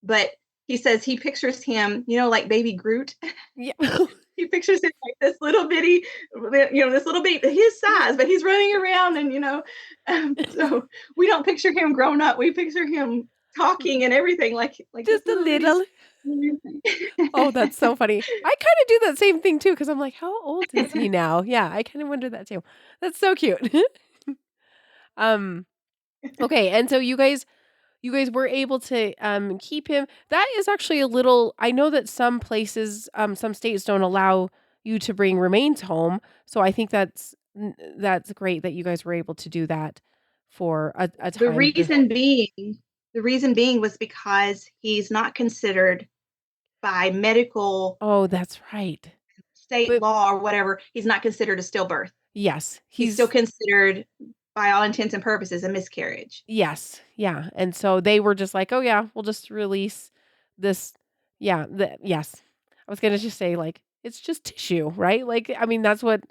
Speaker 1: But he says he pictures him, like baby Groot.
Speaker 2: Yeah.
Speaker 1: He pictures him like this little bitty, this little bitty, his size, but he's running around, and so we don't picture him grown up. We picture him talking and everything like this
Speaker 2: Just a
Speaker 1: little bitty.
Speaker 2: little. Oh, that's so funny. I kinda do that same thing too, because 'cause I'm like, "How old is he now?" Yeah, I kinda wonder that too. That's so cute. Um, okay, and so you guys were able to, keep him. That is actually a little I know that some places, some states don't allow you to bring remains home, so I think that's great that you guys were able to do that for a
Speaker 1: The
Speaker 2: time be
Speaker 1: reason being the reason being was because he's not considered by medical
Speaker 2: Oh, that's right.
Speaker 1: state
Speaker 2: But
Speaker 1: law or whatever, he's not considered a stillbirth.
Speaker 2: yes,
Speaker 1: He's still
Speaker 2: he's
Speaker 1: considered, by all intents and purposes, a miscarriage.
Speaker 2: yes, yeah, and so they were just like, "Oh, yeah, we'll just release this." Yeah, yes. I was gonna just say, like, "It's just tissue," right? Like, I mean, that's what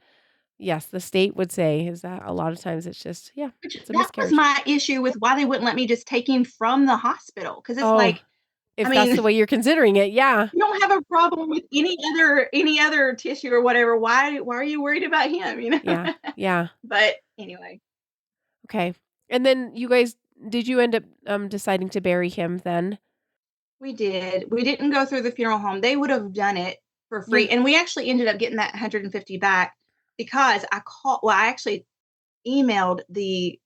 Speaker 2: yes, the state would say is that a lot of times it's just yeah,
Speaker 1: Which
Speaker 2: it's a
Speaker 1: that was
Speaker 2: miscarriage.
Speaker 1: my issue with why they wouldn't let me just take him from the hospital, because it's
Speaker 2: Oh,
Speaker 1: like, I
Speaker 2: if that's
Speaker 1: mean,
Speaker 2: the way you're considering it, yeah.
Speaker 1: you don't have a problem with any other tissue or whatever. Why are you worried about him,
Speaker 2: Yeah, yeah,
Speaker 1: But anyway,
Speaker 2: okay. And then you guys did you end up, deciding to bury him then?
Speaker 1: we did. We didn't go through the funeral home. They would have done it for
Speaker 2: Yeah,
Speaker 1: free, and we actually ended up getting that 150 back because I actually emailed the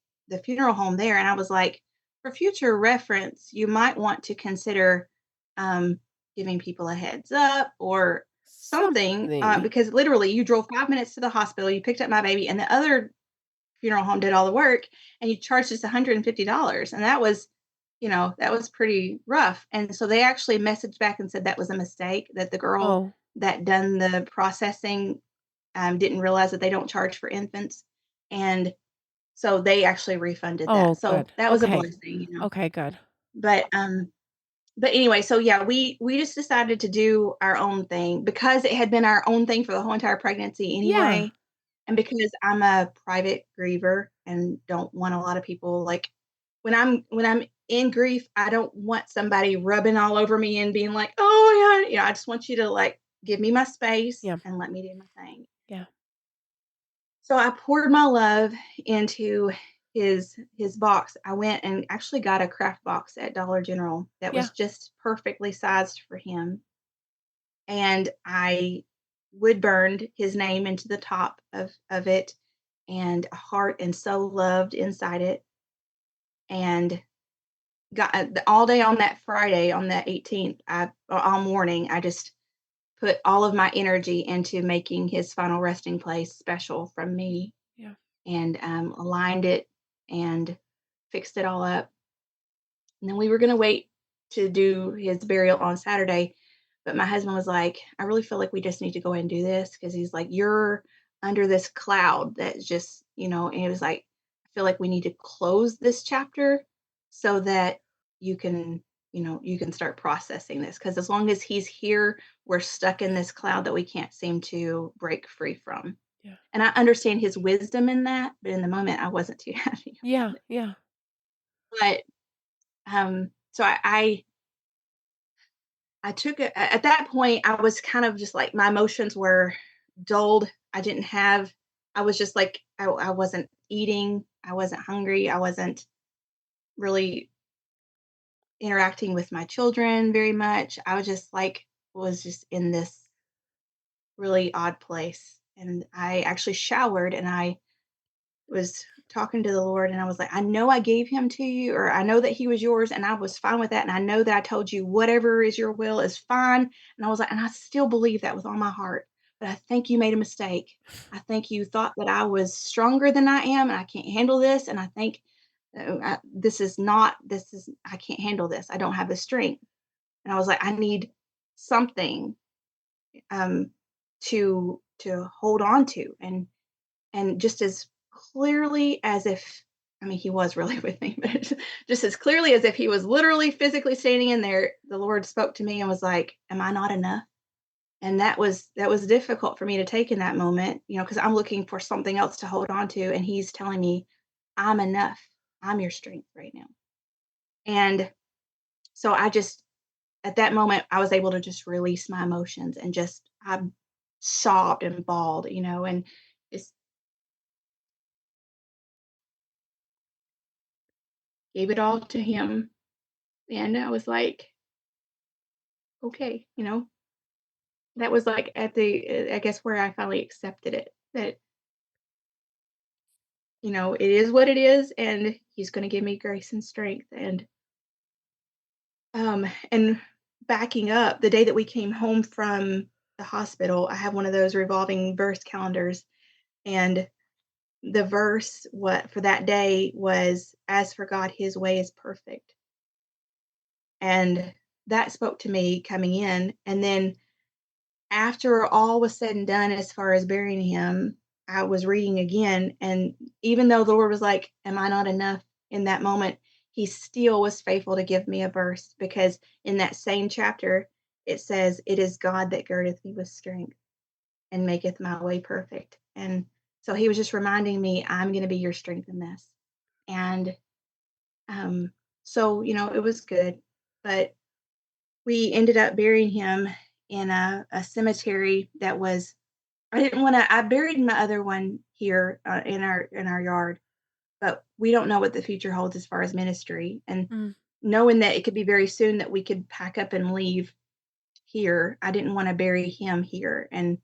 Speaker 1: funeral home there, and I was like, "For future reference, you might want to consider, um, giving people a heads up or something,"
Speaker 2: something.
Speaker 1: because literally you drove 5 minutes to the hospital, you picked up my baby, and the other funeral home did all the work, and you charged us $150, and that was pretty rough. And so they actually messaged back and said that was a mistake, that the girl
Speaker 2: Oh,
Speaker 1: that done the processing, didn't realize that they don't charge for infants, and so they actually refunded that.
Speaker 2: oh,
Speaker 1: So
Speaker 2: good.
Speaker 1: that was a
Speaker 2: Okay.
Speaker 1: blessing.
Speaker 2: Okay, good.
Speaker 1: But but anyway, so yeah, we just decided to do our own thing because it had been our own thing for the whole entire pregnancy
Speaker 2: Yeah.
Speaker 1: anyway. And because I'm a private griever and don't want a lot of people, like, when I'm in grief, I don't want somebody rubbing all over me and being like, "Oh, yeah," I just want you to, like, give me my space
Speaker 2: Yeah,
Speaker 1: and let me do my thing.
Speaker 2: yeah,
Speaker 1: So I poured my love into his box. I went and actually got a craft box at Dollar General that
Speaker 2: yeah,
Speaker 1: was just perfectly sized for him, and I wood burned his name into the top of it, and a heart and "so loved" inside it, and got all day on that Friday, on that 18th, all morning, I just put all of my energy into making his final resting place special from me,
Speaker 2: yeah.
Speaker 1: and aligned it and fixed it all up. And then we were going to wait to do his burial on Saturday. But my husband was like, I really feel like we just need to go ahead and do this because he's like, you're under this cloud that's just, and it was like, I feel like we need to close this chapter so that you can, you can start processing this. Because as long as he's here, we're stuck in this cloud that we can't seem to break free from.
Speaker 2: Yeah.
Speaker 1: And I understand his wisdom in that, but in the moment, I wasn't too happy about
Speaker 2: Yeah.
Speaker 1: it.
Speaker 2: Yeah.
Speaker 1: But so I took it at that point. I was kind of just like my emotions were dulled. I was just like, I wasn't eating. I wasn't hungry. I wasn't really interacting with my children very much. I was just like, was just in this really odd place. And I actually showered and I was talking to the Lord and I was like, I know I gave him to you, or I know that he was yours, and I was fine with that. And I know that I told you whatever is your will is fine. And I was like, and I still believe that with all my heart. But I think you made a mistake. I think you thought that I was stronger than I am and I can't handle this. And I think I can't handle this. I don't have the strength. And I was like, I need something um, to hold on to. And just as clearly as if, I mean, he was really with me, but just as clearly as if he was literally physically standing in there, the Lord spoke to me and was like, am I not enough? And that was difficult for me to take in that moment, because I'm looking for something else to hold on to. And he's telling me, I'm enough. I'm your strength right now. And so at that moment, I was able to just release my emotions and I sobbed and bawled, and just gave it all to him. And I was like, okay, that was like at I guess where I finally accepted it, that, it is what it is and he's going to give me grace and strength. And backing up, the day that we came home from the hospital, I have one of those revolving verse calendars, and the verse what for that day was, as for God, his way is perfect. And that spoke to me coming in. And then after all was said and done, as far as burying him, I was reading again. And even though the Lord was like, am I not enough in that moment? He still was faithful to give me a verse, because in that same chapter, it says, it is God that girdeth me with strength and maketh my way perfect. And so he was just reminding me, I'm going to be your strength in this. And um, so, it was good. But we ended up burying him in a cemetery that was, I buried my other one here in our yard, but we don't know what the future holds as far as ministry. And
Speaker 2: Mm.
Speaker 1: knowing that it could be very soon that we could pack up and leave here, I didn't want to bury him here. And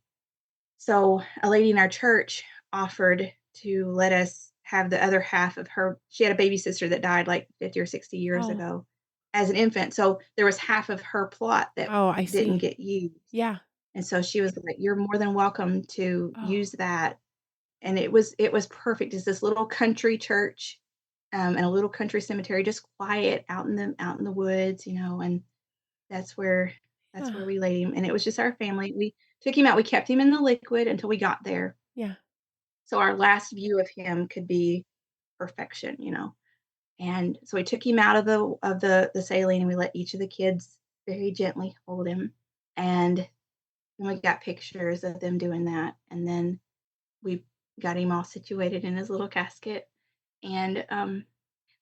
Speaker 1: so a lady in our church offered to let us have the other half of her. She had a baby sister that died like 50 or 60 years
Speaker 2: Oh.
Speaker 1: ago as an infant. So there was half of her plot that
Speaker 2: Oh, I
Speaker 1: didn't
Speaker 2: see.
Speaker 1: get used.
Speaker 2: Yeah.
Speaker 1: And so she was like, you're more than welcome to
Speaker 2: Oh.
Speaker 1: use that. And it was perfect. It's this little country church, and a little country cemetery, just quiet out in the woods, and that's where that's
Speaker 2: Yeah.
Speaker 1: where we laid him. And it was just our family. We took him out. We kept him in the liquid until we got there.
Speaker 2: Yeah.
Speaker 1: So our last view of him could be perfection. And so we took him out of the saline, and we let each of the kids very gently hold him. And then we got pictures of them doing that. And then we got him all situated in his little casket. And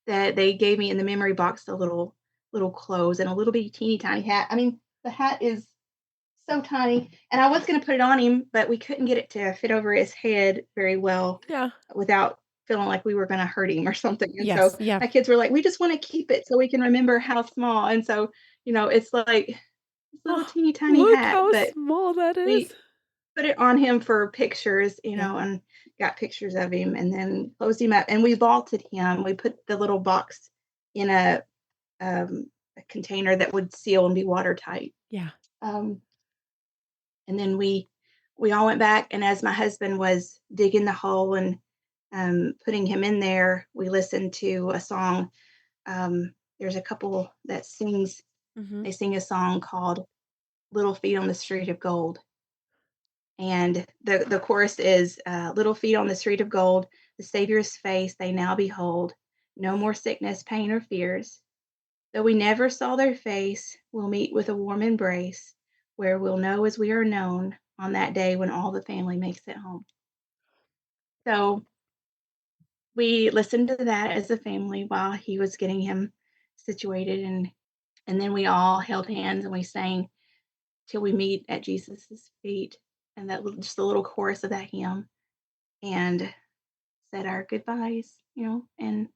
Speaker 1: that they gave me in the memory box the little clothes and a little bitty teeny tiny hat. I mean, the hat is so tiny, and I was going to put it on him, but we couldn't get it to fit over his head very well
Speaker 2: Yeah.
Speaker 1: without feeling like we were going to hurt him or something. And so
Speaker 2: Yes. Yeah.
Speaker 1: my kids were like, we just want to keep it so we can remember how small. And so, it's like this little
Speaker 2: Oh,
Speaker 1: teeny tiny
Speaker 2: look
Speaker 1: hat,
Speaker 2: how
Speaker 1: but
Speaker 2: small that is.
Speaker 1: we put it on him for pictures,
Speaker 2: Yeah.
Speaker 1: and got pictures of him, and then closed him up, and we vaulted him. We put the little box in a container that would seal and be watertight.
Speaker 2: Yeah.
Speaker 1: Um, and then we all went back, and as my husband was digging the hole and putting him in there, we listened to a song. there's a couple that sings
Speaker 2: Mhm.
Speaker 1: they sing a song called Little Feet on the Street of Gold. And the chorus is little feet on the street of gold, the Savior's face they now behold. No more sickness, pain, or fears. Though we never saw their face, we'll meet with a warm embrace, where we'll know as we are known on that day when all the family makes it home. So we listened to that as a family while he was getting him situated, and then we all held hands and we sang till we meet at Jesus's feet, and just a little chorus of that hymn, and said our goodbyes, and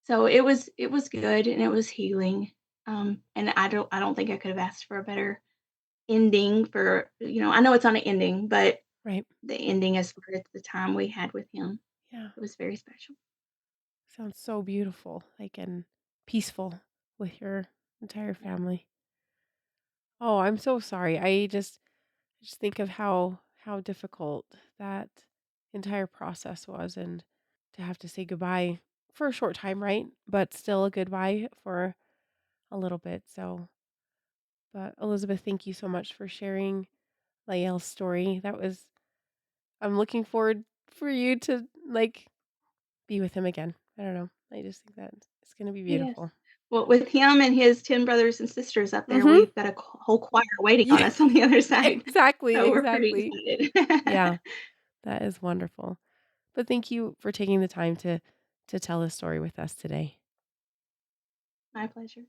Speaker 1: so it was good and it was healing. And I don't think I could have asked for a better ending for, I know it's on an ending, but
Speaker 2: Right.
Speaker 1: the ending as far as the time we had with him,
Speaker 2: Yeah.
Speaker 1: it was very special.
Speaker 2: Sounds so beautiful, like, and peaceful with your entire
Speaker 1: Yeah.
Speaker 2: family. Oh, I'm so sorry. I just think of how difficult that entire process was, and to have to say goodbye for a short time, right? But still a goodbye for a little bit. So, but Elizabeth, thank you so much for sharing Lael's story. I'm looking forward for you to like be with him again. I don't know. I just think that it's going to be
Speaker 1: Yes.
Speaker 2: beautiful.
Speaker 1: Well, with him and his 10 brothers and sisters up there,
Speaker 2: Mhm.
Speaker 1: we've got a whole choir waiting on
Speaker 2: Yeah.
Speaker 1: us on the other side.
Speaker 2: Exactly,
Speaker 1: So we're pretty
Speaker 2: exactly.
Speaker 1: excited.
Speaker 2: Yeah, that is wonderful. But thank you for taking the time to tell this story with us today.
Speaker 1: My pleasure.